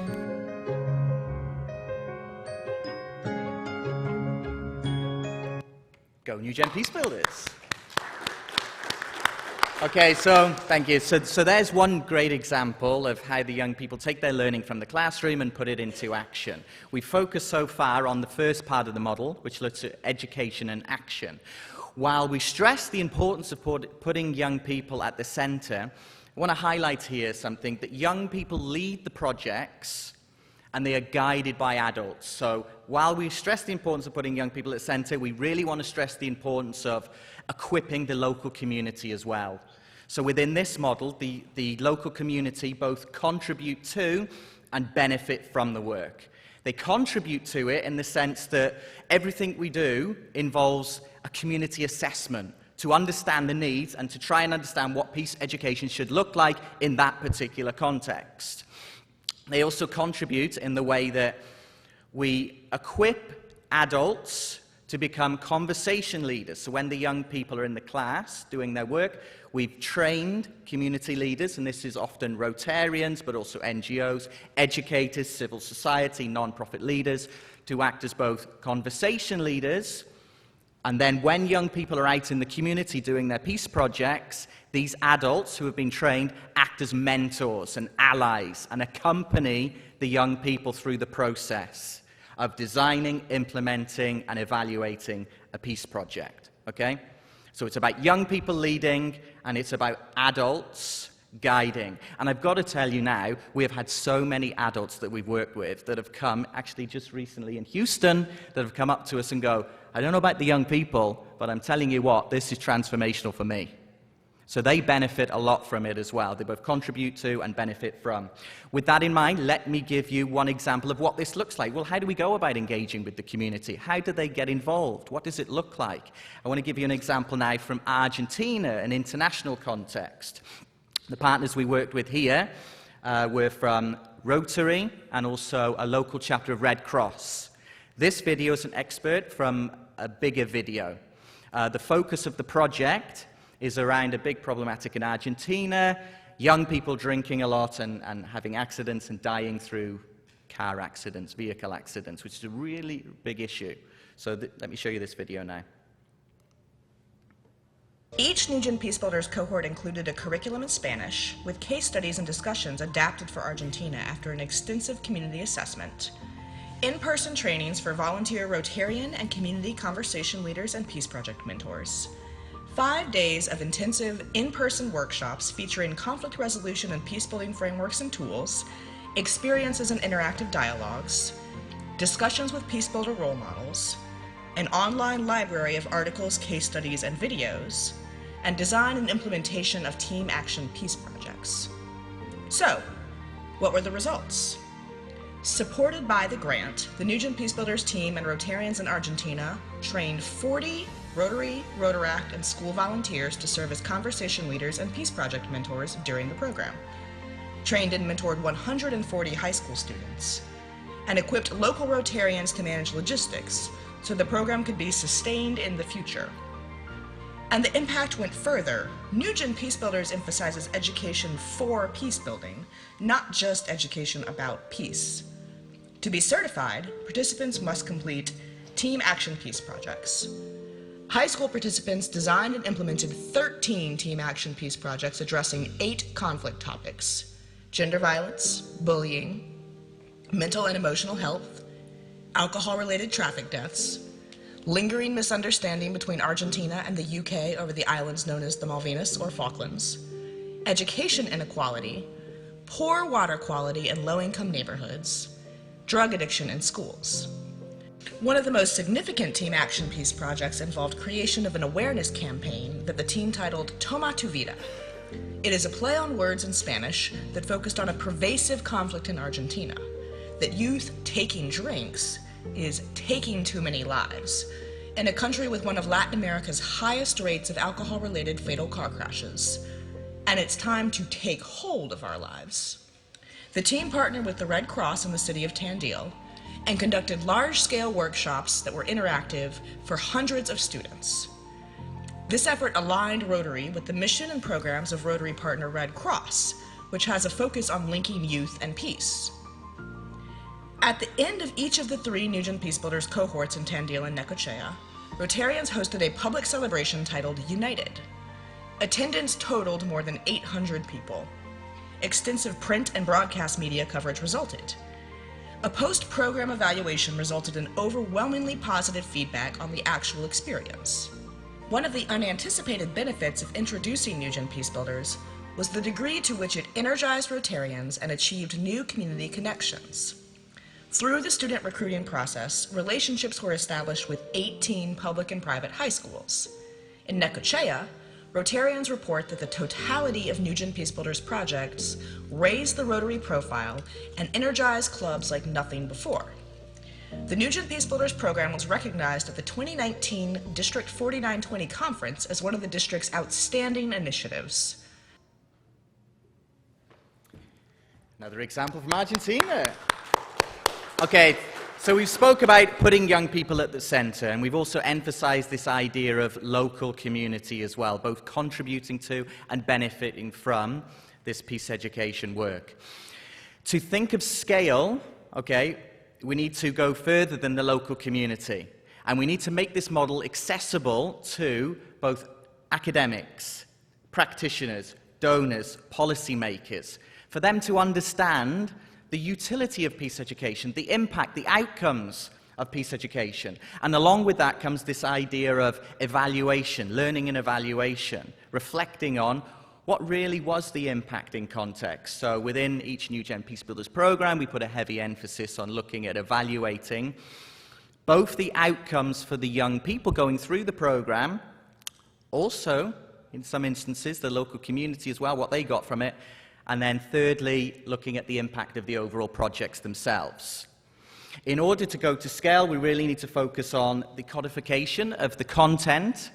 Go New Gen Peace Builders. Okay, so thank you. So there's one great example of how the young people take their learning from the classroom and put it into action. We focused so far on the first part of the model, which looks at education and action. While we stress the importance of putting young people at the center, I want to highlight here something, that young people lead the projects and they are guided by adults. So while we stress the importance of putting young people at the center, we really want to stress the importance of equipping the local community as well. So within this model, the local community both contribute to and benefit from the work. They contribute to it in the sense that everything we do involves a community assessment to understand the needs and to try and understand what peace education should look like in that particular context. They also contribute in the way that we equip adults to become conversation leaders. So when the young people are in the class doing their work, we've trained community leaders, and this is often Rotarians, but also NGOs, educators, civil society, non-profit leaders, to act as both conversation leaders, and then when young people are out in the community doing their peace projects, these adults who have been trained act as mentors and allies and accompany the young people through the process of designing, implementing, and evaluating a peace project, okay? So it's about young people leading, and it's about adults guiding. And I've got to tell you now, we have had so many adults that we've worked with that have come, actually just recently in Houston, that have come up to us and go, I don't know about the young people, but I'm telling you what, this is transformational for me. So they benefit a lot from it as well. They both contribute to and benefit from. With that in mind, let me give you one example of what this looks like. Well, how do we go about engaging with the community? How do they get involved? What does it look like? I want to give you an example now from Argentina, an international context. The partners we worked with here were from Rotary and also a local chapter of Red Cross. This video is an excerpt from a bigger video. The focus of the project is around a big problematic in Argentina. young people drinking a lot and having accidents and dying through car accidents, vehicle accidents, which is a really big issue. So let me show you this video now. Each New Gen Peace Builders cohort included a curriculum in Spanish with case studies and discussions adapted for Argentina after an extensive community assessment, in-person trainings for volunteer Rotarian and community conversation leaders and Peace Project mentors, 5 days of intensive in-person workshops featuring conflict resolution and peace-building frameworks and tools, experiences and interactive dialogues, discussions with peace builder role models, an online library of articles, case studies, and videos, and design and implementation of team action peace projects. So, what were the results? Supported by the grant, the New Gen Peace Builders team and Rotarians in Argentina trained 40 Rotary, Rotaract, and school volunteers to serve as conversation leaders and peace project mentors during the program, trained and mentored 140 high school students, and equipped local Rotarians to manage logistics so the program could be sustained in the future. And the impact went further. New Gen Peace Builders emphasizes education for peace building, not just education about peace. To be certified, participants must complete Team Action Peace projects. High school participants designed and implemented 13 Team Action Peace projects addressing 8 conflict topics: gender violence, bullying, mental and emotional health, alcohol-related traffic deaths, lingering misunderstanding between Argentina and the UK over the islands known as the Malvinas or Falklands, education inequality, poor water quality in low-income neighborhoods, drug addiction in schools. One of the most significant Team Action Peace projects involved creation of an awareness campaign that the team titled Toma tu vida. It is a play on words in Spanish that focused on a pervasive conflict in Argentina, that youth taking drinks is taking too many lives, in a country with one of Latin America's highest rates of alcohol-related fatal car crashes. And it's time to take hold of our lives. The team partnered with the Red Cross in the city of Tandil and conducted large-scale workshops that were interactive for hundreds of students. This effort aligned Rotary with the mission and programs of Rotary partner Red Cross, which has a focus on linking youth and peace. At the end of each of the 3 New Gen Peace Builders cohorts in Tandil and Necochea, Rotarians hosted a public celebration titled United. Attendance totaled more than 800 people. Extensive print and broadcast media coverage resulted. A post-program evaluation resulted in overwhelmingly positive feedback on the actual experience. One of the unanticipated benefits of introducing New Gen Peace Builders was the degree to which it energized Rotarians and achieved new community connections. Through the student recruiting process, relationships were established with 18 public and private high schools. In Necochea, Rotarians report that the totality of New Gen Peace Builders projects raised the Rotary profile and energized clubs like nothing before. The New Gen Peace Builders program was recognized at the 2019 District 4920 conference as one of the district's outstanding initiatives. Another example from Argentina. Okay, so we spoke about putting young people at the center, and we've also emphasized this idea of local community as well, both contributing to and benefiting from this peace education work. To think of scale, okay, we need to go further than the local community, and we need to make this model accessible to both academics, practitioners, donors, policymakers, for them to understand the utility of peace education, the impact, the outcomes of peace education. And along with that comes this idea of evaluation, learning and evaluation, reflecting on what really was the impact in context. So within each New Gen Peace Builders program, we put a heavy emphasis on looking at evaluating both the outcomes for the young people going through the program, also, in some instances, the local community as well, what they got from it, and then thirdly, looking at the impact of the overall projects themselves. In order to go to scale, we really need to focus on the codification of the content,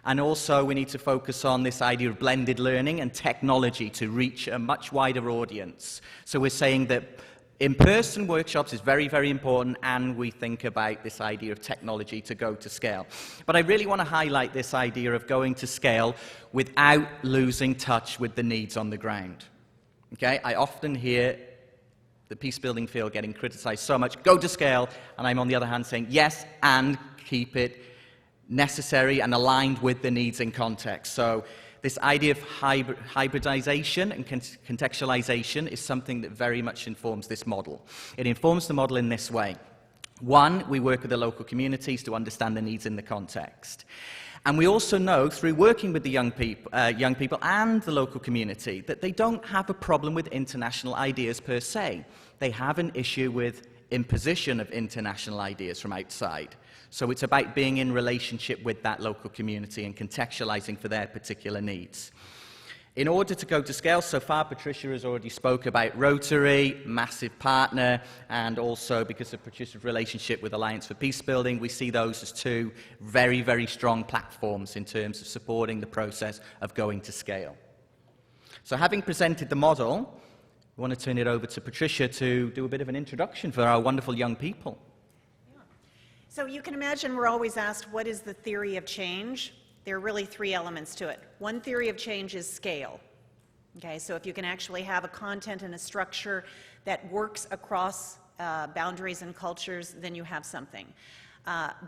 and also we need to focus on this idea of blended learning and technology to reach a much wider audience. So we're saying that In-person workshops is very, very important, and we think about this idea of technology to go to scale. But I really want to highlight this idea of going to scale without losing touch with the needs on the ground. Okay? I often hear the peace-building field getting criticized so much, go to scale, and I'm on the other hand saying, yes, and keep it necessary and aligned with the needs in context. So this idea of hybridization and contextualization is something that very much informs this model. It informs the model in this way. One, we work with the local communities to understand the needs in the context. And we also know, through working with the young people and the local community, that they don't have a problem with international ideas per se. They have an issue with imposition of international ideas from outside. So it's about being in relationship with that local community and contextualizing for their particular needs. In order to go to scale, so far Patricia has already spoke about Rotary, massive partner, and also because of Patricia's relationship with Alliance for Peacebuilding, we see those as two very, very strong platforms in terms of supporting the process of going to scale. So having presented the model, I want to turn it over to Patricia to do a bit of an introduction for our wonderful young people. So you can imagine we're always asked, what is the theory of change? There are really three elements to it. One theory of change is scale. Okay, so if you can actually have a content and a structure that works across boundaries and cultures, then you have something.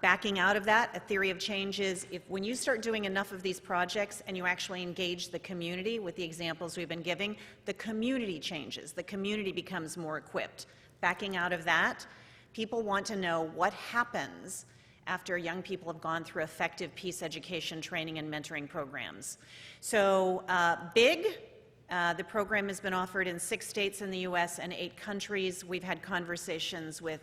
Backing out of that, a theory of change is when you start doing enough of these projects and you actually engage the community with the examples we've been giving, the community changes. The community becomes more equipped. Backing out of that, people want to know what happens after young people have gone through effective peace education training and mentoring programs. So the program has been offered in 6 states in the US and 8 countries. We've had conversations with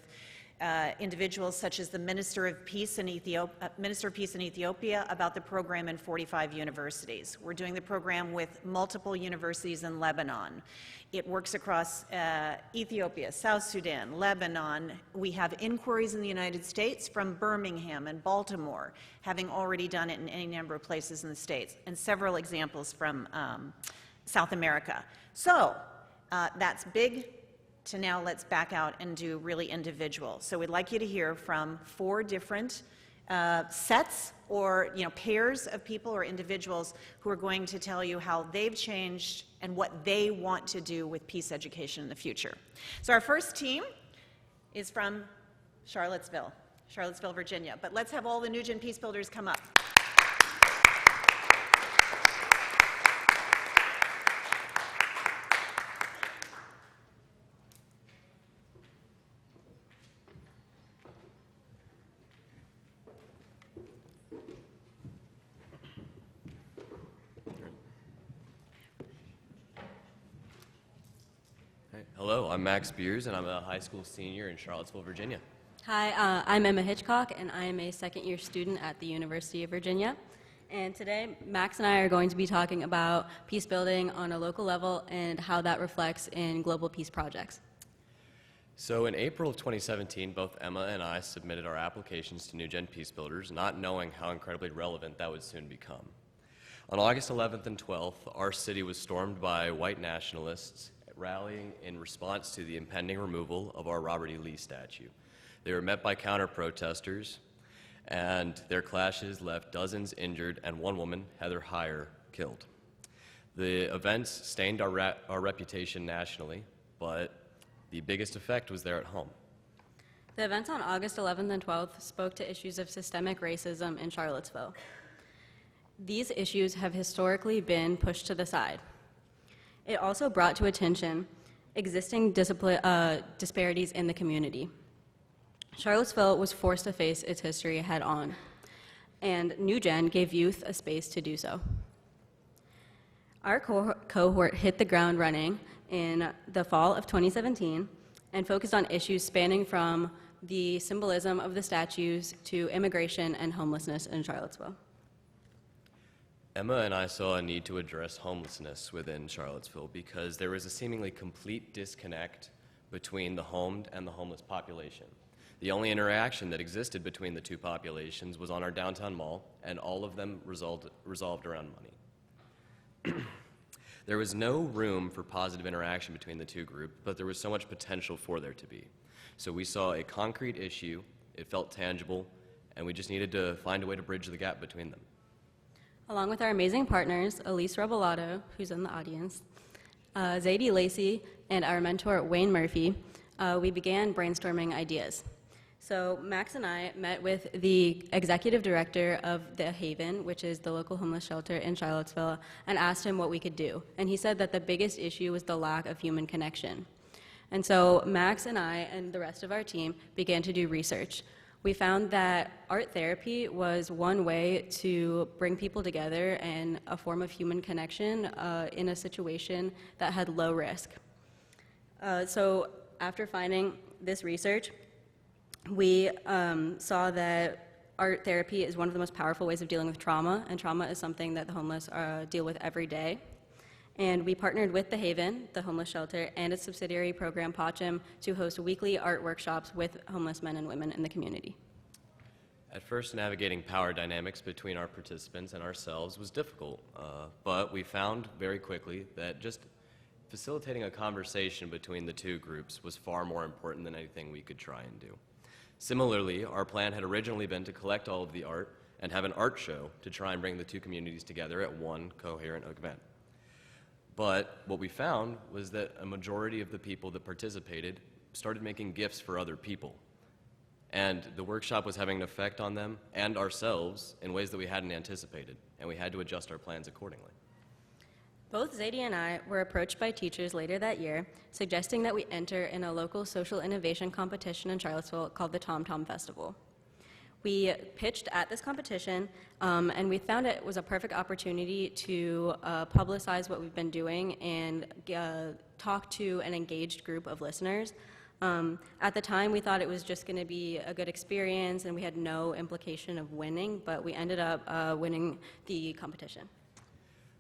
individuals such as the Minister of Peace in Ethiopia about the program in 45 universities. We're doing the program with multiple universities in Lebanon. It works across Ethiopia, South Sudan, Lebanon. We have inquiries in the United States from Birmingham and Baltimore, having already done it in any number of places in the States, and several examples from South America. So that's big. To now let's back out and do really individual. So we'd like you to hear from 4 different sets or pairs of people or individuals who are going to tell you how they've changed and what they want to do with peace education in the future. So our first team is from Charlottesville, Virginia. But let's have all the New Gen Peace Builders come up. Hello, I'm Max Beers, and I'm a high school senior in Charlottesville, Virginia. Hi, I'm Emma Hitchcock, and I am a second-year student at the University of Virginia. And today, Max and I are going to be talking about peace building on a local level and how that reflects in global peace projects. So in April of 2017, both Emma and I submitted our applications to New Gen Peace Builders, not knowing how incredibly relevant that would soon become. On August 11th and 12th, our city was stormed by white nationalists rallying in response to the impending removal of our Robert E. Lee statue. They were met by counter-protesters, and their clashes left dozens injured and one woman, Heather Heyer, killed. The events stained our reputation nationally, but the biggest effect was there at home. The events on August 11th and 12th spoke to issues of systemic racism in Charlottesville. These issues have historically been pushed to the side. It also brought to attention existing disparities in the community. Charlottesville was forced to face its history head on, and New Gen gave youth a space to do so. Our cohort hit the ground running in the fall of 2017 and focused on issues spanning from the symbolism of the statues to immigration and homelessness in Charlottesville. Emma and I saw a need to address homelessness within Charlottesville because there was a seemingly complete disconnect between the homed and the homeless population. The only interaction that existed between the two populations was on our downtown mall, and all of them resolved around money. There was no room for positive interaction between the two groups, but there was so much potential for there to be. So we saw a concrete issue, it felt tangible, and we just needed to find a way to bridge the gap between them. Along with our amazing partners, Elise Revelado, who's in the audience, Zadie Lacey, and our mentor, Wayne Murphy, we began brainstorming ideas. So Max and I met with the executive director of The Haven, which is the local homeless shelter in Charlottesville, and asked him what we could do. And he said that the biggest issue was the lack of human connection. And so Max and I and the rest of our team began to do research. We found that art therapy was one way to bring people together and a form of human connection in a situation that had low risk. So after finding this research, we saw that art therapy is one of the most powerful ways of dealing with trauma, and trauma is something that the homeless deal with every day. And we partnered with The Haven, the homeless shelter, and its subsidiary program, Pachim, to host weekly art workshops with homeless men and women in the community. At first, navigating power dynamics between our participants and ourselves was difficult, but we found very quickly that just facilitating a conversation between the two groups was far more important than anything we could try and do. Similarly, our plan had originally been to collect all of the art and have an art show to try and bring the two communities together at one coherent event. But what we found was that a majority of the people that participated started making gifts for other people. And the workshop was having an effect on them and ourselves in ways that we hadn't anticipated, and we had to adjust our plans accordingly. Both Zadie and I were approached by teachers later that year, suggesting that we enter in a local social innovation competition in Charlottesville called the Tom Tom Festival. We pitched at this competition, and we found it was a perfect opportunity to publicize what we've been doing and talk to an engaged group of listeners. At the time, we thought it was just going to be a good experience, and we had no implication of winning, but we ended up winning the competition.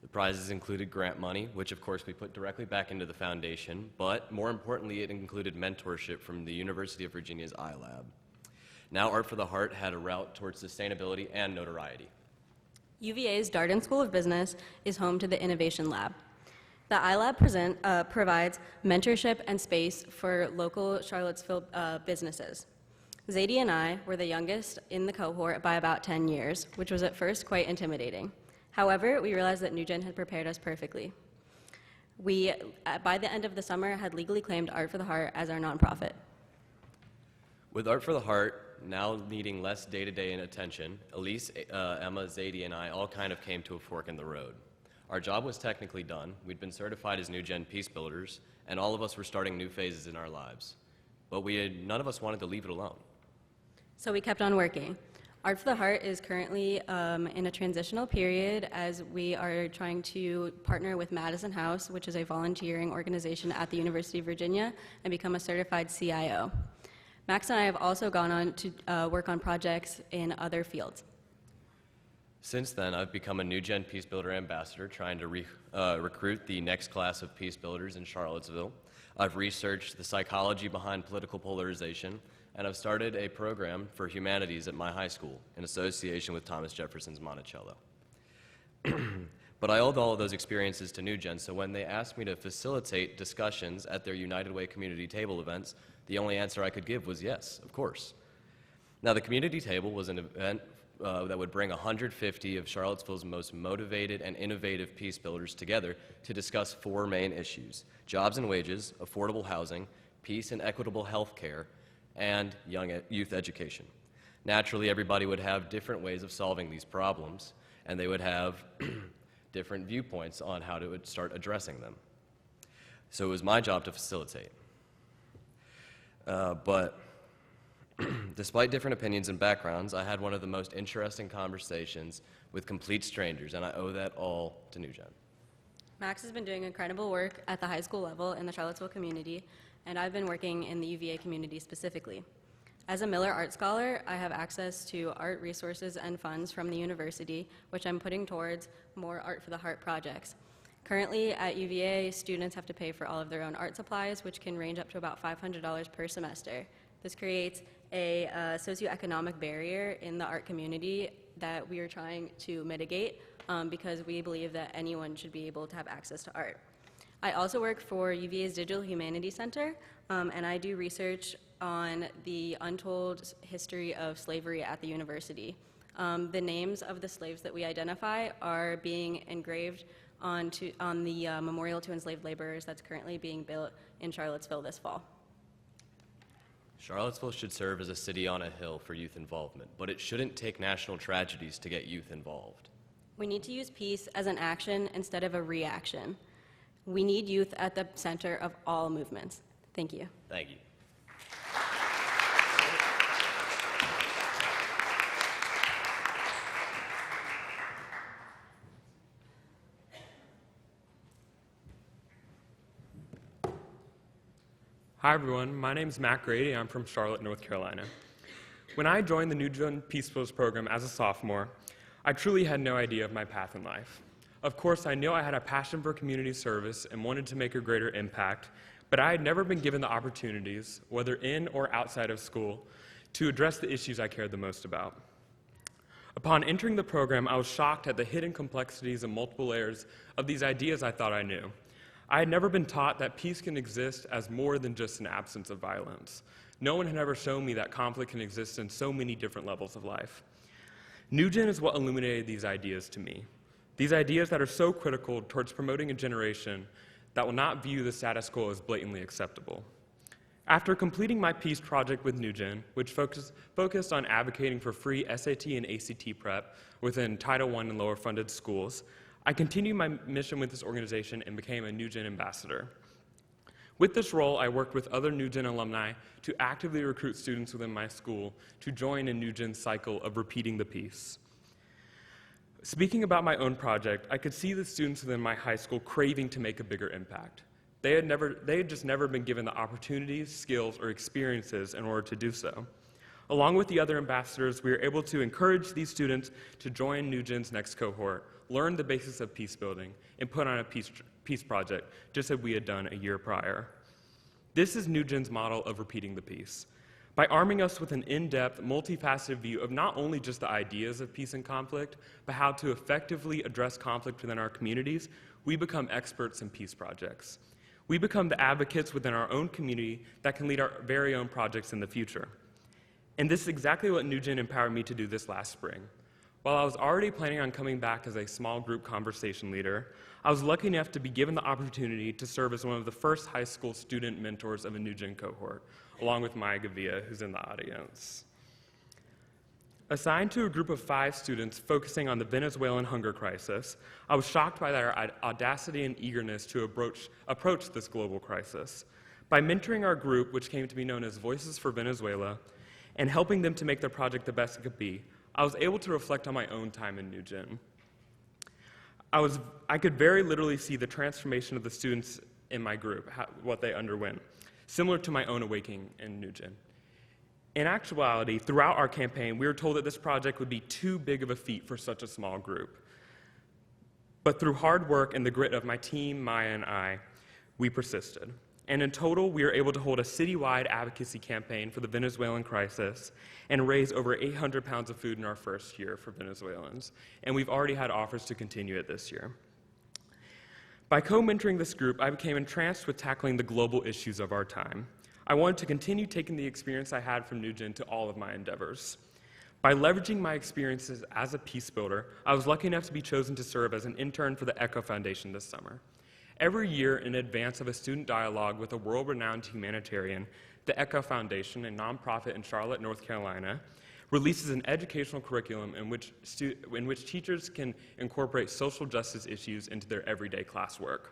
The prizes included grant money, which of course we put directly back into the foundation, but more importantly, it included mentorship from the University of Virginia's iLab. Now Art for the Heart had a route towards sustainability and notoriety. UVA's Darden School of Business is home to the Innovation Lab. The iLab provides mentorship and space for local Charlottesville businesses. Zadie and I were the youngest in the cohort by about 10 years, which was at first quite intimidating. However, we realized that NewGen had prepared us perfectly. We, by the end of the summer, had legally claimed Art for the Heart as our nonprofit. With Art for the Heart now needing less day-to-day attention, Elise, Emma, Zadie, and I all kind of came to a fork in the road. Our job was technically done. We'd been certified as New Gen Peace Builders, and all of us were starting new phases in our lives. But none of us wanted to leave it alone. So we kept on working. Art for the Heart is currently in a transitional period as we are trying to partner with Madison House, which is a volunteering organization at the University of Virginia, and become a certified CIO. Max and I have also gone on to work on projects in other fields. Since then, I've become a New Gen Peace Builder ambassador, trying to recruit the next class of peace builders in Charlottesville. I've researched the psychology behind political polarization, and I've started a program for humanities at my high school in association with Thomas Jefferson's Monticello. But I owed all of those experiences to New Gen, so when they asked me to facilitate discussions at their United Way community table events, the only answer I could give was yes, of course. Now, the community table was an event that would bring 150 of Charlottesville's most motivated and innovative peace builders together to discuss four main issues: jobs and wages, affordable housing, peace and equitable health care, and youth education. Naturally, everybody would have different ways of solving these problems, and they would have different viewpoints on how to start addressing them. So it was my job to facilitate. But despite different opinions and backgrounds, I had one of the most interesting conversations with complete strangers, and I owe that all to New Gen. Max has been doing incredible work at the high school level in the Charlottesville community, and I've been working in the UVA community specifically. As a Miller Art Scholar, I have access to art resources and funds from the university, which I'm putting towards more Art for the Heart projects. Currently at UVA, students have to pay for all of their own art supplies, which can range up to about $500 per semester. This creates a socioeconomic barrier in the art community that we are trying to mitigate. because we believe that anyone should be able to have access to art. I also work for UVA's Digital Humanities Center, and I do research on the untold history of slavery at the university. The names of the slaves that we identify are being engraved on the memorial to enslaved laborers that's currently being built in Charlottesville this fall. Charlottesville should serve as a city on a hill for youth involvement, but it shouldn't take national tragedies to get youth involved. We need to use peace as an action instead of a reaction. We need youth at the center of all movements. Thank you. Thank you. Hi everyone, my name is Matt Grady. I'm from Charlotte, North Carolina. When I joined the New Gen Peace Builders program as a sophomore, I truly had no idea of my path in life. Of course, I knew I had a passion for community service and wanted to make a greater impact, but I had never been given the opportunities, whether in or outside of school, to address the issues I cared the most about. Upon entering the program, I was shocked at the hidden complexities and multiple layers of these ideas I thought I knew. I had never been taught that peace can exist as more than just an absence of violence. No one had ever shown me that conflict can exist in so many different levels of life. New Gen is what illuminated these ideas to me. These ideas that are so critical towards promoting a generation that will not view the status quo as blatantly acceptable. After completing my peace project with New Gen, which focused on advocating for free SAT and ACT prep within Title I and lower funded schools, I continued my mission with this organization and became a New Gen ambassador. With this role, I worked with other New Gen alumni to actively recruit students within my school to join in New Gen's cycle of repeating the peace. Speaking about my own project, I could see the students within my high school craving to make a bigger impact. They had just never been given the opportunities, skills, or experiences in order to do so. Along with the other ambassadors, we were able to encourage these students to join New Gen's next cohort, learn the basics of peace building, and put on a peace project, just as we had done a year prior. This is New Gen's model of repeating the peace. By arming us with an in-depth, multifaceted view of not only just the ideas of peace and conflict, but how to effectively address conflict within our communities, we become experts in peace projects. We become the advocates within our own community that can lead our very own projects in the future. And this is exactly what New Gen empowered me to do this last spring. While I was already planning on coming back as a small group conversation leader, I was lucky enough to be given the opportunity to serve as one of the first high school student mentors of a New Gen cohort, along with Maya Gavia, who's in the audience. Assigned to a group of 5 students focusing on the Venezuelan hunger crisis, I was shocked by their audacity and eagerness to approach this global crisis. By mentoring our group, which came to be known as Voices for Venezuela, and helping them to make their project the best it could be, I was able to reflect on my own time in New Gen. I could very literally see the transformation of the students in my group, what they underwent, similar to my own awakening in New Gen. In actuality, throughout our campaign, we were told that this project would be too big of a feat for such a small group. But through hard work and the grit of my team, Maya and I, we persisted. And in total, we were able to hold a citywide advocacy campaign for the Venezuelan crisis and raise over 800 pounds of food in our first year for Venezuelans. And we've already had offers to continue it this year. By co-mentoring this group, I became entranced with tackling the global issues of our time. I wanted to continue taking the experience I had from New Gen to all of my endeavors. By leveraging my experiences as a peace builder, I was lucky enough to be chosen to serve as an intern for the ECHO Foundation this summer. Every year, in advance of a student dialogue with a world-renowned humanitarian, the ECHO Foundation, a nonprofit in Charlotte, North Carolina, releases an educational curriculum in which teachers can incorporate social justice issues into their everyday classwork.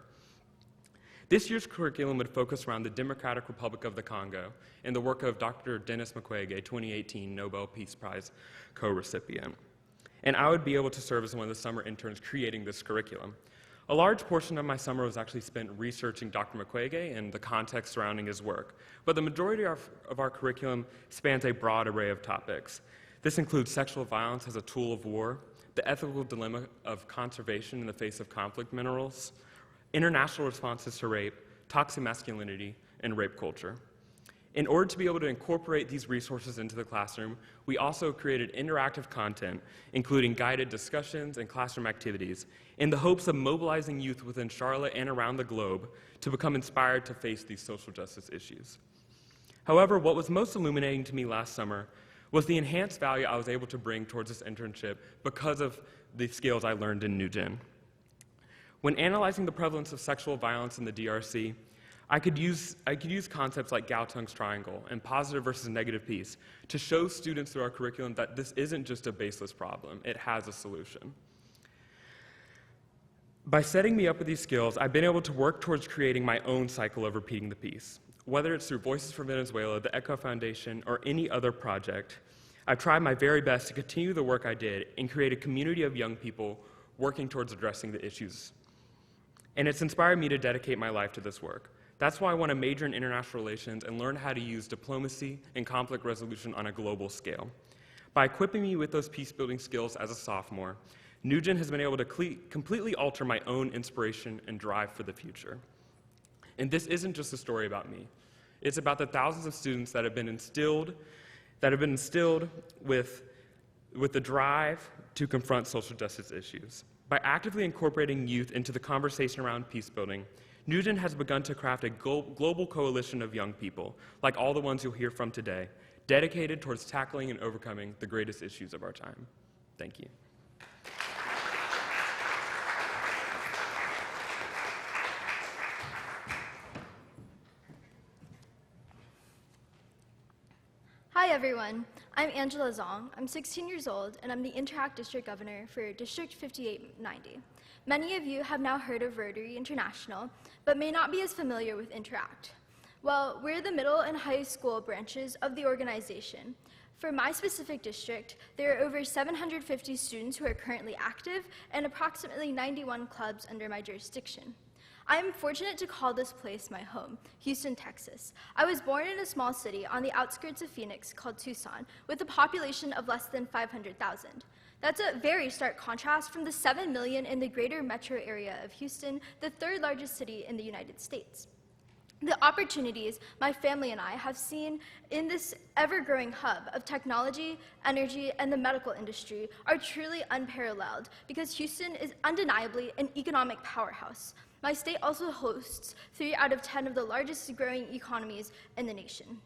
This year's curriculum would focus around the Democratic Republic of the Congo and the work of Dr. Denis Mukwege, 2018 Nobel Peace Prize co-recipient. And I would be able to serve as one of the summer interns creating this curriculum. A large portion of my summer was actually spent researching Dr. Mukwege and the context surrounding his work, but the majority of our curriculum spans a broad array of topics. This includes sexual violence as a tool of war, the ethical dilemma of conservation in the face of conflict minerals, international responses to rape, toxic masculinity, and rape culture. In order to be able to incorporate these resources into the classroom, we also created interactive content, including guided discussions and classroom activities, in the hopes of mobilizing youth within Charlotte and around the globe to become inspired to face these social justice issues. However, what was most illuminating to me last summer was the enhanced value I was able to bring towards this internship because of the skills I learned in New Gen. When analyzing the prevalence of sexual violence in the DRC, I could use concepts like Galtung's triangle and positive versus negative peace to show students through our curriculum that this isn't just a baseless problem, it has a solution. By setting me up with these skills, I've been able to work towards creating my own cycle of repeating the peace. Whether it's through Voices for Venezuela, the ECHO Foundation, or any other project, I've tried my very best to continue the work I did and create a community of young people working towards addressing the issues. And it's inspired me to dedicate my life to this work. That's why I want to major in international relations and learn how to use diplomacy and conflict resolution on a global scale. By equipping me with those peace-building skills as a sophomore, New Gen has been able to completely alter my own inspiration and drive for the future. And this isn't just a story about me. It's about the thousands of students that have been instilled with the drive to confront social justice issues. By actively incorporating youth into the conversation around peace building, New Gen has begun to craft a global coalition of young people, like all the ones you'll hear from today, dedicated towards tackling and overcoming the greatest issues of our time. Thank you. Hi everyone, I'm Angela Zong. I'm 16 years old and I'm the Interact District Governor for District 5890. Many of you have now heard of Rotary International, but may not be as familiar with Interact. Well, we're the middle and high school branches of the organization. For my specific district, there are over 750 students who are currently active and approximately 91 clubs under my jurisdiction. I am fortunate to call this place my home, Houston, Texas. I was born in a small city on the outskirts of Phoenix called Tucson, with a population of less than 500,000. That's a very stark contrast from the 7 million in the greater metro area of Houston, the third largest city in the United States. The opportunities my family and I have seen in this ever-growing hub of technology, energy, and the medical industry are truly unparalleled because Houston is undeniably an economic powerhouse. My state also hosts 3 out of 10 of the largest growing economies in the nation.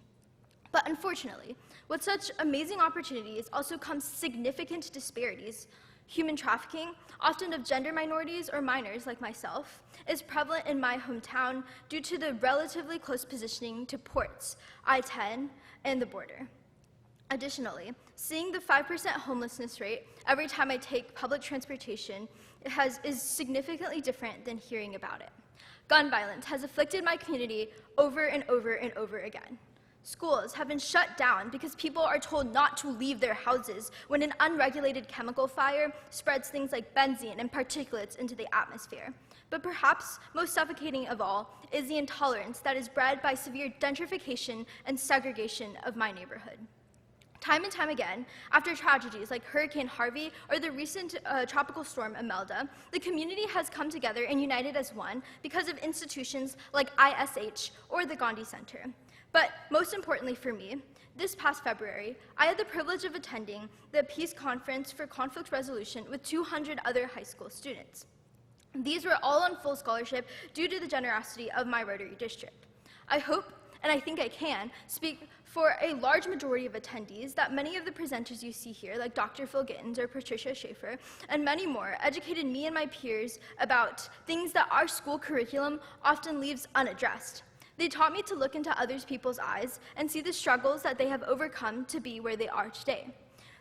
But unfortunately, with such amazing opportunities also comes significant disparities. Human trafficking, often of gender minorities or minors like myself, is prevalent in my hometown due to the relatively close positioning to ports, I-10, and the border. Additionally, seeing the 5% homelessness rate every time I take public transportation is significantly different than hearing about it. Gun violence has afflicted my community over and over and over again. Schools have been shut down because people are told not to leave their houses when an unregulated chemical fire spreads things like benzene and particulates into the atmosphere. But perhaps most suffocating of all is the intolerance that is bred by severe gentrification and segregation of my neighborhood. Time and time again, after tragedies like Hurricane Harvey or the recent tropical storm Imelda, the community has come together and united as one because of institutions like ISH or the Gandhi Center. But most importantly for me, this past February, I had the privilege of attending the Peace Conference for Conflict Resolution with 200 other high school students. These were all on full scholarship due to the generosity of my Rotary District. I hope, and I think I can, speak for a large majority of attendees that many of the presenters you see here, like Dr. Phil Gittins or Patricia Schaefer, and many more, educated me and my peers about things that our school curriculum often leaves unaddressed. They taught me to look into other people's eyes and see the struggles that they have overcome to be where they are today.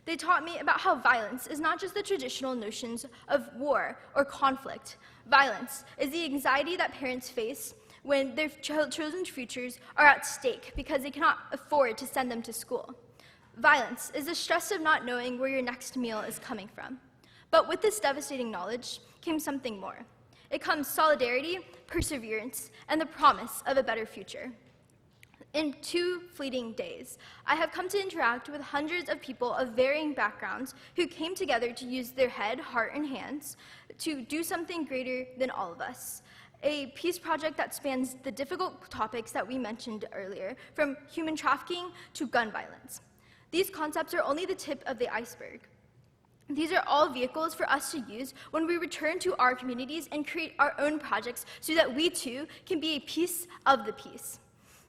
They taught me about how violence is not just the traditional notions of war or conflict. Violence is the anxiety that parents face when their children's futures are at stake because they cannot afford to send them to school. Violence is the stress of not knowing where your next meal is coming from. But with this devastating knowledge came something more. It comes solidarity, perseverance, and the promise of a better future. In 2 fleeting days, I have come to interact with hundreds of people of varying backgrounds who came together to use their head, heart, and hands to do something greater than all of us. a peace project that spans the difficult topics that we mentioned earlier, from human trafficking to gun violence. These concepts are only the tip of the iceberg. These are all vehicles for us to use when we return to our communities and create our own projects so that we too can be a piece of the peace.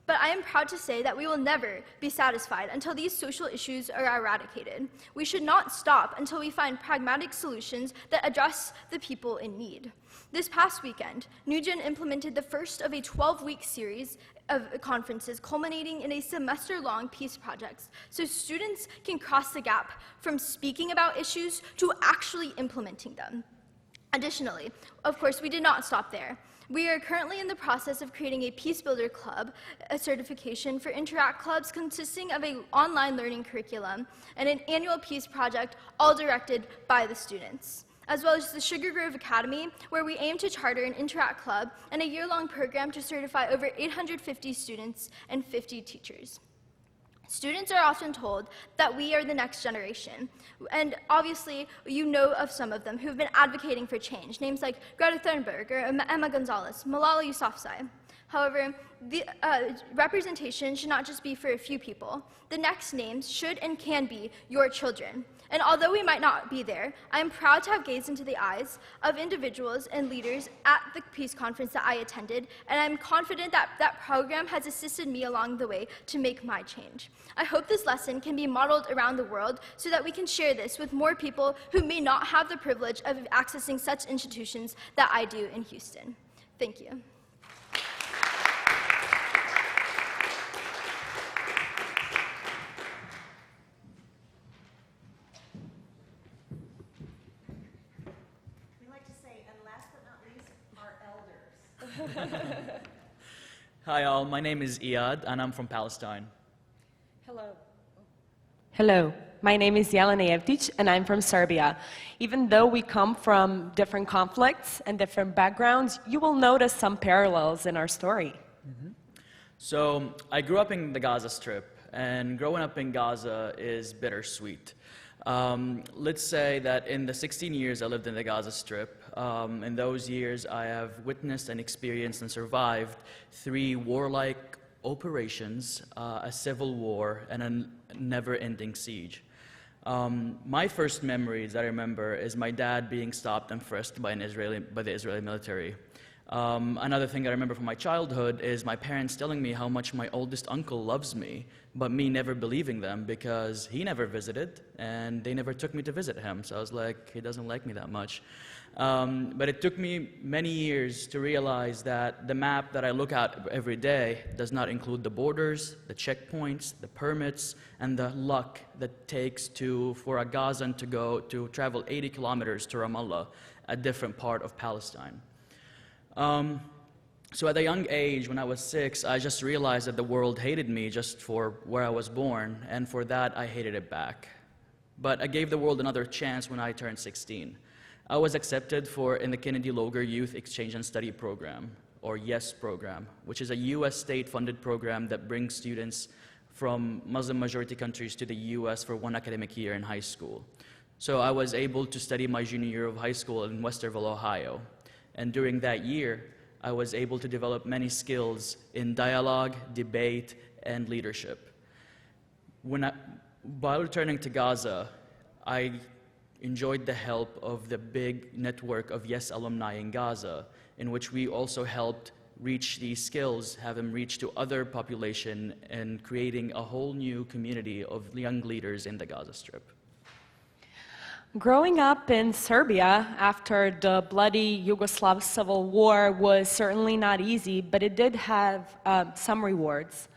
But I am proud to say that we will never be satisfied until these social issues are eradicated. We should not stop until we find pragmatic solutions that address the people in need. This past weekend, NewGen implemented the first of a 12-week series of conferences culminating in a semester-long peace projects, so students can cross the gap from speaking about issues to actually implementing them. Additionally, of course, we did not stop there. We are currently in the process of creating a Peace Builder Club, a certification for Interact Clubs consisting of an online learning curriculum and an annual peace project, all directed by the students, as well as the Sugar Grove Academy, where we aim to charter an Interact Club and a year-long program to certify over 850 students and 50 teachers. Students are often told that we are the next generation, and obviously you know of some of them who have been advocating for change, names like Greta Thunberg or Emma Gonzalez, Malala Yousafzai. However, the representation should not just be for a few people. The next names should and can be your children. And although we might not be there, I am proud to have gazed into the eyes of individuals and leaders at the Peace Conference that I attended, and I'm confident that that program has assisted me along the way to make my change. I hope this lesson can be modeled around the world so that we can share this with more people who may not have the privilege of accessing such institutions that I do in Houston. Thank you. Hi all, my name is Iyad and I'm from Palestine. Hello, my name is Jelena Jevtic and I'm from Serbia. Even though we come from different conflicts and different backgrounds, you will notice some parallels in our story. So, I grew up in the Gaza Strip, and growing up in Gaza is bittersweet. Let's say that in the 16 years I lived in the Gaza Strip, in those years I have witnessed and experienced and survived 3 warlike operations, a civil war, and a never-ending siege. My first memories that I remember is my dad being stopped and frisked by the Israeli military. Another thing I remember from my childhood is my parents telling me how much my oldest uncle loves me, but me never believing them because he never visited and they never took me to visit him. So I was like, he doesn't like me that much. But it took me many years to realize that the map that I look at every day does not include the borders, the checkpoints, the permits, and the luck that takes for a Gazan to travel 80 kilometers to Ramallah, a different part of Palestine. So at a young age, when I was 6, I just realized that the world hated me just for where I was born, and for that I hated it back. But I gave the world another chance when I turned 16. I was accepted in the Kennedy Logar Youth Exchange and Study Program, or YES program, which is a US state-funded program that brings students from Muslim-majority countries to the US for 1 academic year in high school. So I was able to study my junior year of high school in Westerville, Ohio. And during that year, I was able to develop many skills in dialogue, debate, and leadership. While returning to Gaza, I enjoyed the help of the big network of YES alumni in Gaza, in which we also helped reach these skills, have them reach to other population, and creating a whole new community of young leaders in the Gaza Strip. Growing up in Serbia after the bloody Yugoslav civil war was certainly not easy, but it did have some rewards.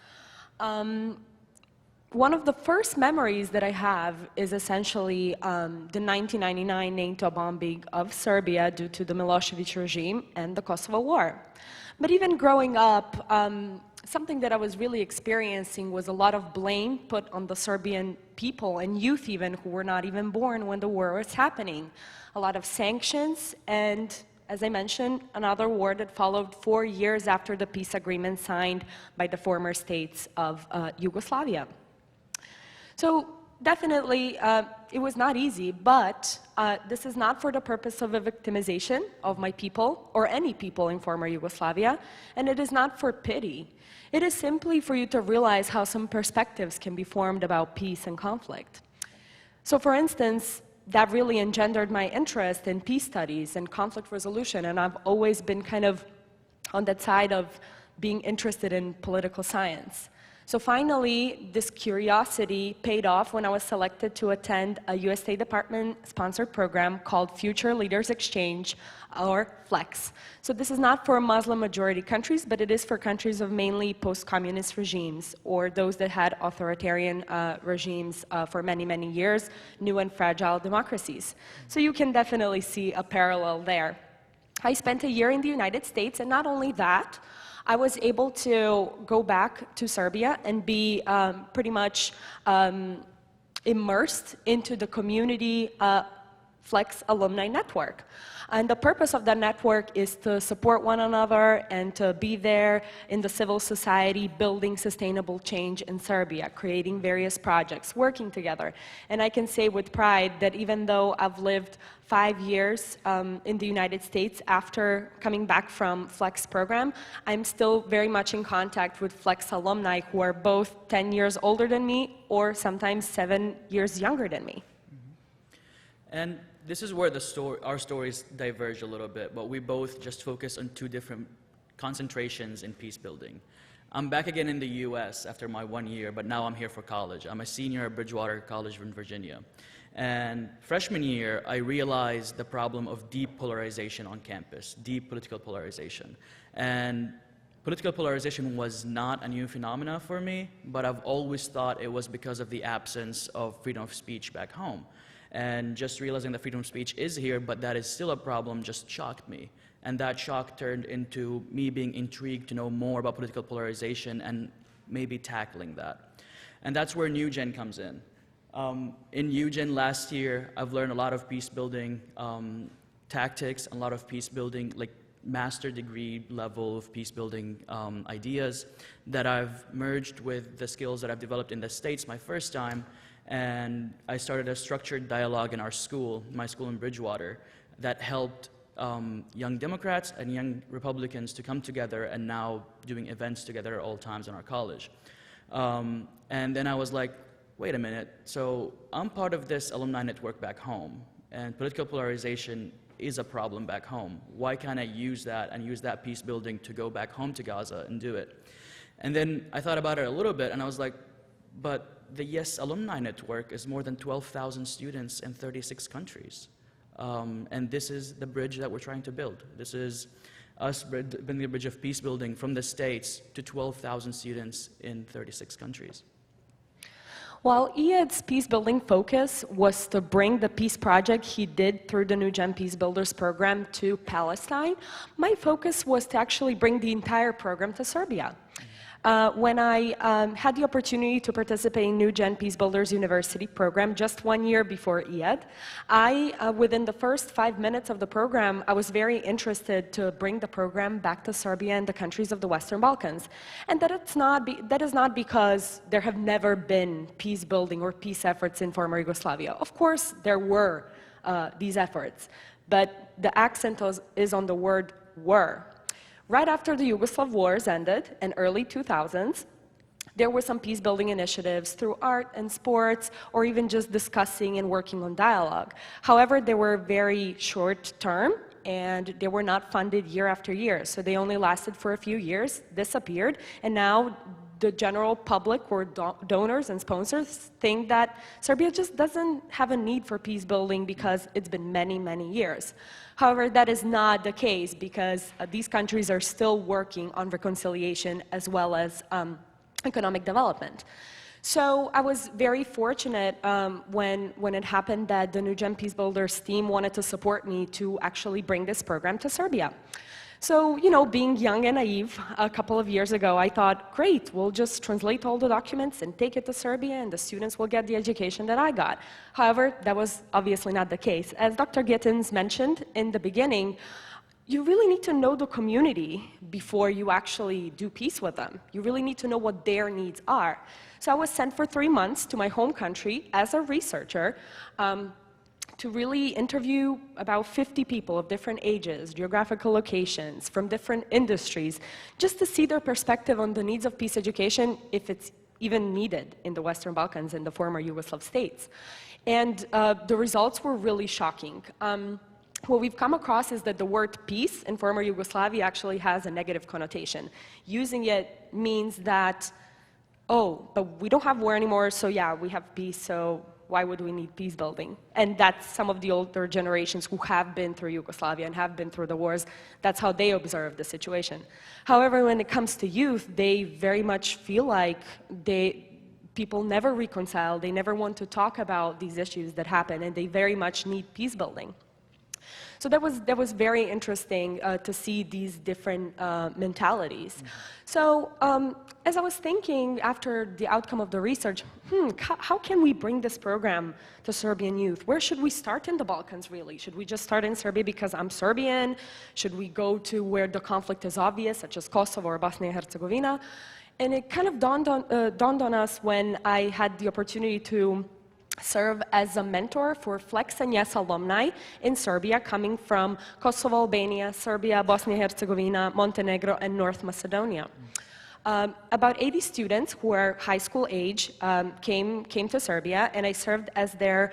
One of the first memories that I have is essentially the 1999 NATO bombing of Serbia due to the Milosevic regime and the Kosovo War. But even growing up, something that I was really experiencing was a lot of blame put on the Serbian people and youth even who were not even born when the war was happening. A lot of sanctions and, as I mentioned, another war that followed 4 years after the peace agreement signed by the former states of Yugoslavia. So definitely, it was not easy, but this is not for the purpose of a victimization of my people or any people in former Yugoslavia, and it is not for pity. It is simply for you to realize how some perspectives can be formed about peace and conflict. So for instance, that really engendered my interest in peace studies and conflict resolution, and I've always been kind of on that side of being interested in political science. So finally, this curiosity paid off when I was selected to attend a US State Department-sponsored program called Future Leaders Exchange, or FLEX. So this is not for Muslim-majority countries, but it is for countries of mainly post-communist regimes, or those that had authoritarian regimes for many, many years, new and fragile democracies. So you can definitely see a parallel there. I spent a year in the United States, and not only that, I was able to go back to Serbia and be pretty much immersed into the community Flex alumni network. And the purpose of that network is to support one another and to be there in the civil society, building sustainable change in Serbia, creating various projects, working together. And I can say with pride that even though I've lived 5 years in the United States after coming back from Flex program, I'm still very much in contact with Flex alumni who are both 10 years older than me or sometimes 7 years younger than me. And this is where our stories diverge a little bit, but we both just focus on 2 different concentrations in peace building. I'm back again in the US after my 1 year, but now I'm here for college. I'm a senior at Bridgewater College in Virginia. And freshman year, I realized the problem of deep polarization on campus, deep political polarization. And political polarization was not a new phenomena for me, but I've always thought it was because of the absence of freedom of speech back home. And just realizing that freedom of speech is here, but that is still a problem, just shocked me. And that shock turned into me being intrigued to know more about political polarization and maybe tackling that. And that's where New Gen comes in. In New Gen last year, I've learned a lot of peace building tactics, a lot of peace building, like master degree level of peace building ideas that I've merged with the skills that I've developed in the States my first time. And I started a structured dialogue in our school, my school in Bridgewater, that helped young Democrats and young Republicans to come together and now doing events together at all times in our college. And then I was like, wait a minute, so I'm part of this alumni network back home, and political polarization is a problem back home. Why can't I use that and use that peace building to go back home to Gaza and do it? And then I thought about it a little bit, and I was like, but the YES alumni network is more than 12,000 students in 36 countries. And this is the bridge that we're trying to build. This is us building the bridge of peace building from the States to 12,000 students in 36 countries. While Iyad's peace-building focus was to bring the peace project he did through the New Gen Peace Builders program to Palestine, my focus was to actually bring the entire program to Serbia. When I had the opportunity to participate in New Gen Peace Builders University program just 1 year before Iyad, within the first 5 minutes of the program, I was very interested to bring the program back to Serbia and the countries of the Western Balkans. And that is not because there have never been peace building or peace efforts in former Yugoslavia. Of course, there were these efforts, but the accent is on the word were. Right after the Yugoslav wars ended in early 2000s, there were some peace-building initiatives through art and sports, or even just discussing and working on dialogue. However, they were very short-term, and they were not funded year after year. So they only lasted for a few years, disappeared, and now the general public or donors and sponsors think that Serbia just doesn't have a need for peace building because it's been many, many years. However, that is not the case because these countries are still working on reconciliation as well as economic development. So I was very fortunate when it happened that the New Gen Peace Builders team wanted to support me to actually bring this program to Serbia. So, you know, being young and naive, a couple of years ago, I thought, great, we'll just translate all the documents and take it to Serbia, and the students will get the education that I got. However, that was obviously not the case. As Dr. Gittins mentioned in the beginning, you really need to know the community before you actually do peace with them. You really need to know what their needs are. So I was sent for 3 months to my home country as a researcher to really interview about 50 people of different ages, geographical locations, from different industries, just to see their perspective on the needs of peace education, if it's even needed in the Western Balkans and the former Yugoslav states. And the results were really shocking. What we've come across is that the word peace in former Yugoslavia actually has a negative connotation. Using it means that, oh, but we don't have war anymore, so yeah, we have peace, so why would we need peace building? And that's some of the older generations who have been through Yugoslavia and have been through the wars. That's how they observe the situation. However, when it comes to youth, they very much feel like people never reconcile, they never want to talk about these issues that happen, and they very much need peace building. So that was very interesting to see these different mentalities. So as I was thinking after the outcome of the research, how can we bring this program to Serbian youth? Where should we start in the Balkans, really? Should we just start in Serbia because I'm Serbian? Should we go to where the conflict is obvious, such as Kosovo or Bosnia and Herzegovina? And it kind of dawned on us when I had the opportunity to serve as a mentor for Flex and Yes alumni in Serbia, coming from Kosovo, Albania, Serbia, Bosnia and Herzegovina, Montenegro, and North Macedonia. About 80 students who are high school age came to Serbia, and I served as their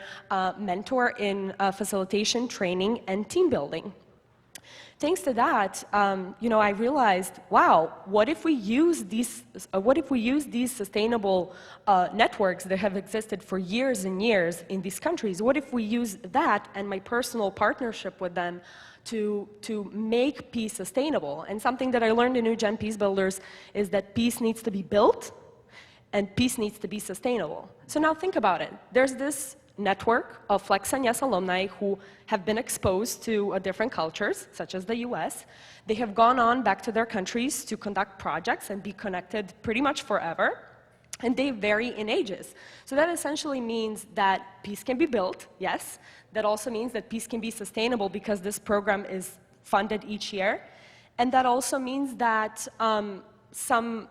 mentor in facilitation, training, and team building. Thanks to that, I realized, wow, what if we use these sustainable networks that have existed for years and years in these countries? What if we use that and my personal partnership with them to make peace sustainable? And something that I learned in New Gen Peace Builders is that peace needs to be built and peace needs to be sustainable. So now think about it. There's this network of Flex and Yes alumni who have been exposed to different cultures, such as the US. They have gone on back to their countries to conduct projects and be connected pretty much forever, and they vary in ages. So that essentially means that peace can be built, yes. That also means that peace can be sustainable because this program is funded each year. And that also means that some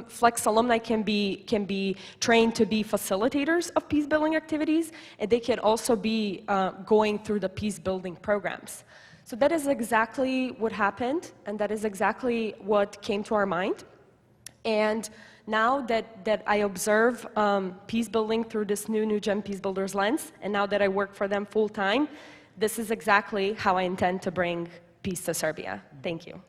Flex alumni can be trained to be facilitators of peace-building activities, and they can also be going through the peace-building programs. So that is exactly what happened, and that is exactly what came to our mind. And now that I observe peace-building through this New Gen Peace Builders lens, and now that I work for them full-time, this is exactly how I intend to bring peace to Serbia. Thank you.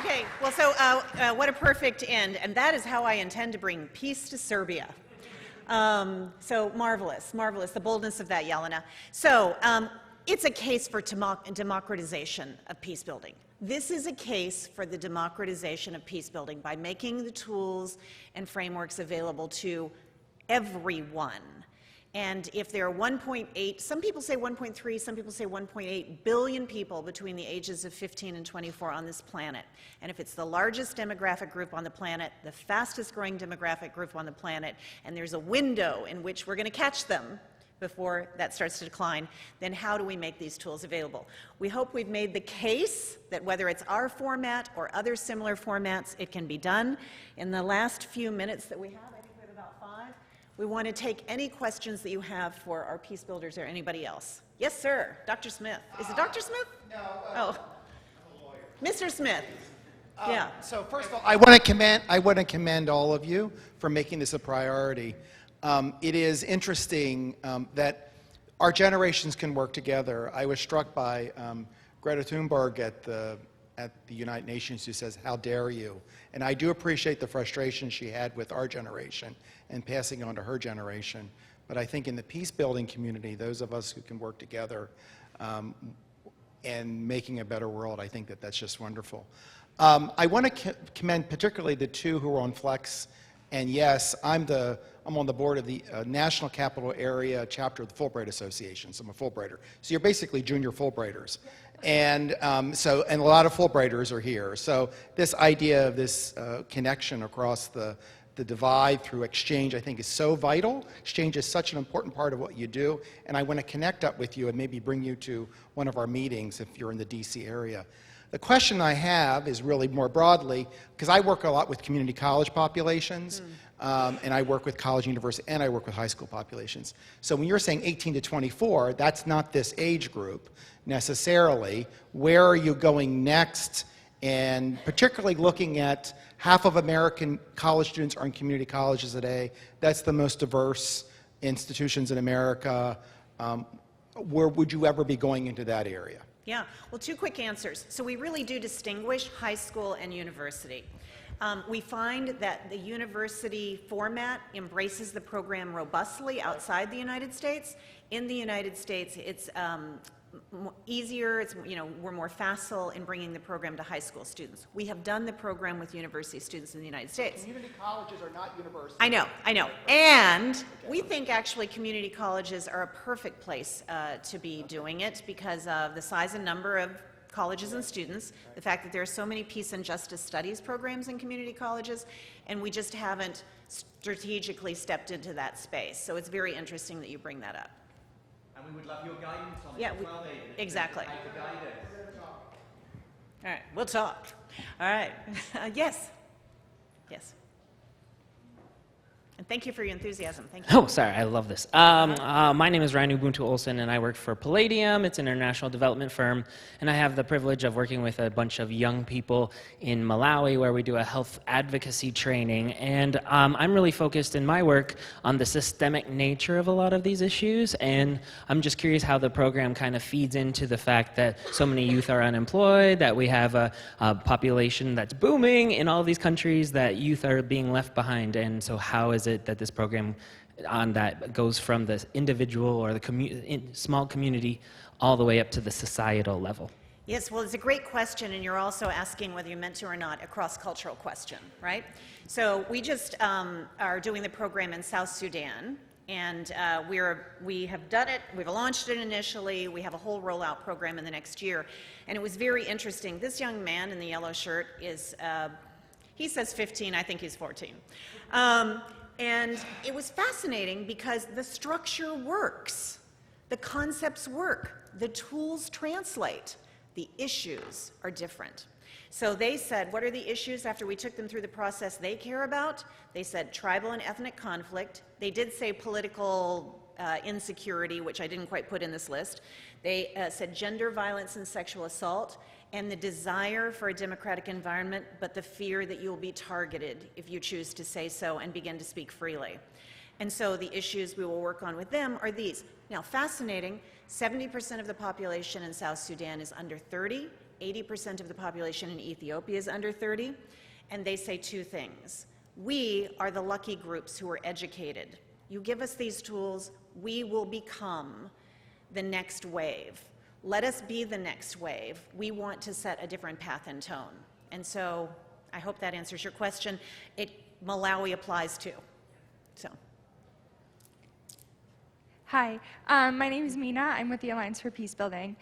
Okay, well, so what a perfect end, and that is how I intend to bring peace to Serbia. So marvelous, marvelous, the boldness of that, Jelena. So it's a case for democratization of peace building. This is a case for the democratization of peace building by making the tools and frameworks available to everyone. And if there are 1.8, some people say 1.3, some people say 1.8 billion people between the ages of 15 and 24 on this planet, and if it's the largest demographic group on the planet, the fastest growing demographic group on the planet, and there's a window in which we're going to catch them before that starts to decline, then how do we make these tools available? We hope we've made the case that whether it's our format or other similar formats, it can be done. In the last few minutes that we have, I think we have about 5. We want to take any questions that you have for our peace builders or anybody else. Yes, sir. Dr. Smith. Is it Dr. Smith? No. Oh. I'm a lawyer. Mr. Smith. Yeah. So first of all, I want to commend all of you for making this a priority. It is interesting that our generations can work together. I was struck by Greta Thunberg at the United Nations, who says, "How dare you?" And I do appreciate the frustration she had with our generation and passing on to her generation. But I think in the peace-building community, those of us who can work together and making a better world, I think that that's just wonderful. I want to commend particularly the two who are on Flex. And yes, I'm on the board of the National Capital Area chapter of the Fulbright Association. So I'm a Fulbrighter. So you're basically junior Fulbrighters. And and a lot of Fulbrighters are here. So this idea of this connection across the the divide through exchange, I think, is so vital. Exchange is such an important part of what you do, and I want to connect up with you and maybe bring you to one of our meetings if you're in the DC area. The question I have is really more broadly, because I work a lot with community college populations, and I work with college, university, and I work with high school populations. So when you're saying 18 to 24, that's not this age group necessarily. Where are you going next? And particularly looking at half of American college students are in community colleges today. That's the most diverse institutions in America. Where would you ever be going into that area? Yeah, well, two quick answers. So we really do distinguish high school and university. We find that the university format embraces the program robustly outside the United States. In the United States, it's easier, it's, we're more facile in bringing the program to high school students. We have done the program with university students in the United States. Community colleges are not universities. I know. And we think actually community colleges are a perfect place to be doing it because of the size and number of colleges and students, the fact that there are so many peace and justice studies programs in community colleges, and we just haven't strategically stepped into that space. So it's very interesting that you bring that up. And we would love your guidance on it Yeah, as well, David. exactly. How to guide us. All right, we'll talk. All right. Yes. And thank you for your enthusiasm. Thank you. Oh, sorry, I love this. My name is Ryan Ubuntu Olson, and I work for Palladium. It's an international development firm, and I have the privilege of working with a bunch of young people in Malawi where we do a health advocacy training. And I'm really focused in my work on the systemic nature of a lot of these issues, and I'm just curious how the program kind of feeds into the fact that so many youth are unemployed, that we have a population that's booming in all these countries, that youth are being left behind, and so how is it that this program on that goes from the individual or the small community all the way up to the societal level? Yes, well, it's a great question, and you're also asking whether you meant to or not, a cross-cultural question, right? So we just are doing the program in South Sudan, and we have done it, we've launched it initially, we have a whole rollout program in the next year, and it was very interesting. This young man in the yellow shirt is, he says 15, I think he's 14. And it was fascinating because the structure works, the concepts work, the tools translate, the issues are different. So they said, what are the issues after we took them through the process they care about? They said tribal and ethnic conflict. They did say political insecurity, which I didn't quite put in this list. They said gender violence and sexual assault, and the desire for a democratic environment, but the fear that you will be targeted if you choose to say so and begin to speak freely. And so the issues we will work on with them are these. Now, fascinating, 70% of the population in South Sudan is under 30, 80% of the population in Ethiopia is under 30, and they say two things. We are the lucky groups who are educated. You give us these tools, we will become the next wave. Let us be the next wave. We want to set a different path and tone. And so I hope that answers your question. Malawi applies too. So. Hi, my name is Mina. I'm with the Alliance for Peace Building.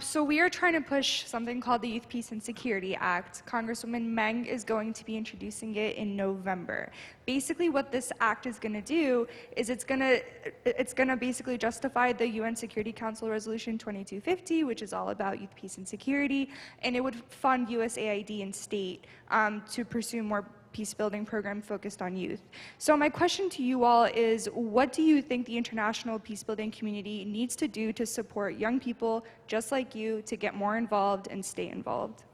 So we are trying to push something called the Youth Peace and Security Act. Congresswoman Meng is going to be introducing it in November. Basically what this act is going to do is it's going to basically justify the UN Security Council Resolution 2250, which is all about youth peace and security, and it would fund USAID and state to pursue more peace-building program focused on youth. So my question to you all is, what do you think the international peace-building community needs to do to support young people just like you to get more involved and stay involved?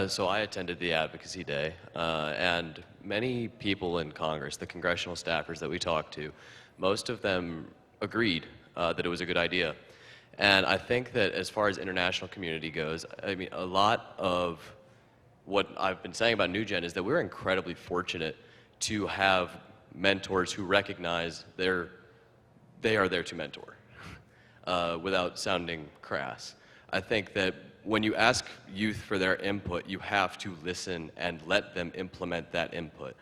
So I attended the Advocacy Day, and many people in Congress, the congressional staffers that we talked to, most of them agreed that it was a good idea. And I think that as far as international community goes, I mean, a lot of what I've been saying about New Gen is that we're incredibly fortunate to have mentors who recognize they are there to mentor, without sounding crass. I think that when you ask youth for their input, you have to listen and let them implement that input.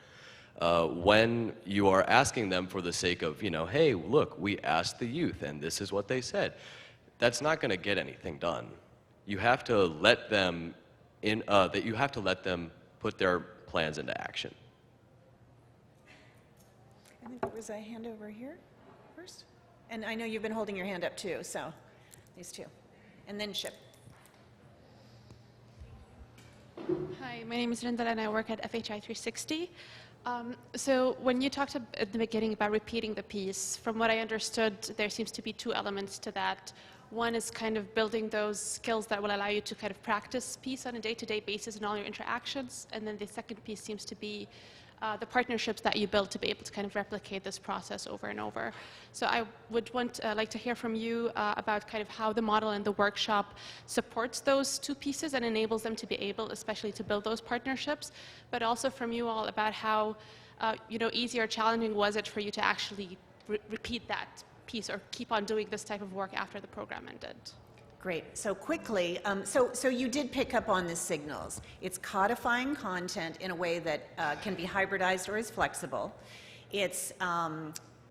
When you are asking them for the sake of, hey, look, we asked the youth and this is what they said, that's not going to get anything done. You have to let them you have to let them put their plans into action. I think there was a hand over here first. And I know you've been holding your hand up too, so these two. And then Ship. Hi, my name is Rindal and I work at FHI 360. So when you talked at the beginning about repeating the piece, from what I understood, there seems to be two elements to that. One is kind of building those skills that will allow you to kind of practice peace on a day-to-day basis in all your interactions. And then the second piece seems to be the partnerships that you build to be able to kind of replicate this process over and over. So I would like to hear from you about kind of how the model and the workshop supports those two pieces and enables them to be able, especially to build those partnerships, but also from you all about how easy or challenging was it for you to actually repeat that piece or keep on doing this type of work after the program ended. Great. So quickly, so you did pick up on the signals. It's codifying content in a way that can be hybridized or is flexible. It's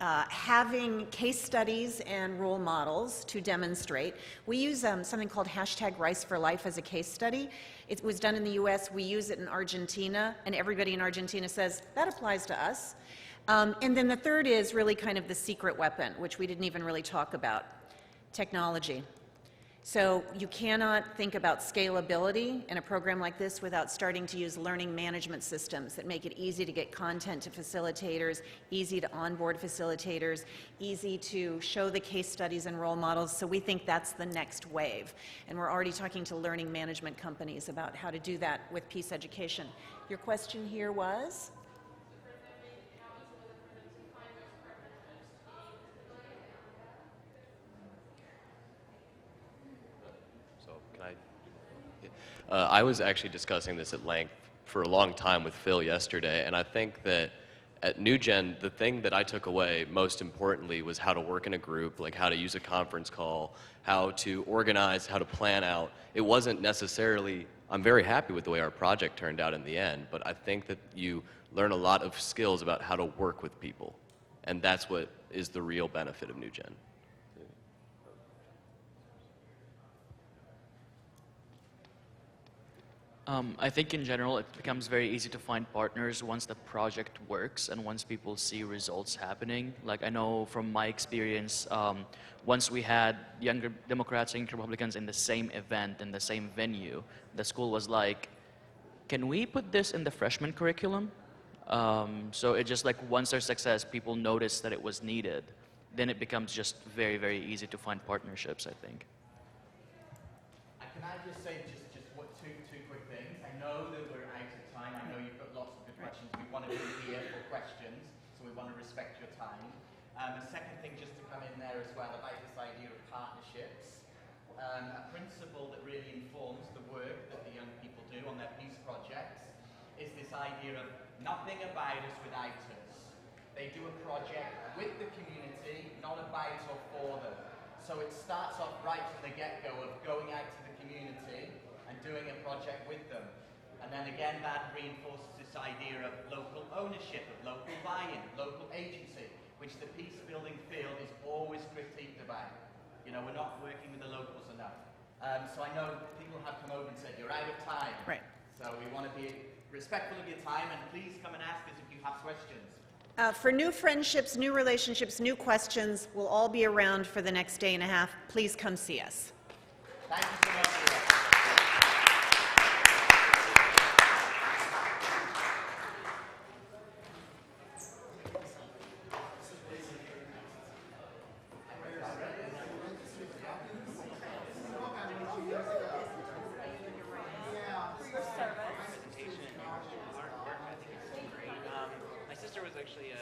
having case studies and role models to demonstrate. We use something called #RiceForLife as a case study. It was done in the US. We use it in Argentina, and everybody in Argentina says, that applies to us. And then the third is really kind of the secret weapon, which we didn't even really talk about, technology. So you cannot think about scalability in a program like this without starting to use learning management systems that make it easy to get content to facilitators, easy to onboard facilitators, easy to show the case studies and role models. So we think that's the next wave. And we're already talking to learning management companies about how to do that with peace education. Your question here was? I was actually discussing this at length for a long time with Phil yesterday, and I think that at NewGen, the thing that I took away most importantly was how to work in a group, like how to use a conference call, how to organize, how to plan out. It wasn't necessarily, I'm very happy with the way our project turned out in the end, but I think that you learn a lot of skills about how to work with people, and that's what is the real benefit of NewGen. I think in general it becomes very easy to find partners once the project works and once people see results happening. Like I know from my experience, once we had younger Democrats and Republicans in the same event, in the same venue, the school was like, can we put this in the freshman curriculum? So it just like once there's success, people notice that it was needed. Then it becomes just very, very easy to find partnerships, I think. Can I just say two quick things? I know that we're out of time. I know you've got lots of good questions. We want to be here for questions, so we want to respect your time. A second thing just to come in there as well about this idea of partnerships. A principle that really informs the work that the young people do on their peace projects is this idea of nothing about us without us. They do a project with the community, not about or for them. So it starts off right from the get-go of going out to the community and doing a project with them. And then again, that reinforces this idea of local ownership, of local buy-in, local agency, which the peace building field is always critiqued about. You know, we're not working with the locals enough. So I know people have come over and said, you're out of time. Right. So we want to be respectful of your time, and please come and ask us if you have questions. For new friendships, new relationships, new questions, we'll all be around for the next day and a half. Please come see us. Thank you so much. My sister was actually a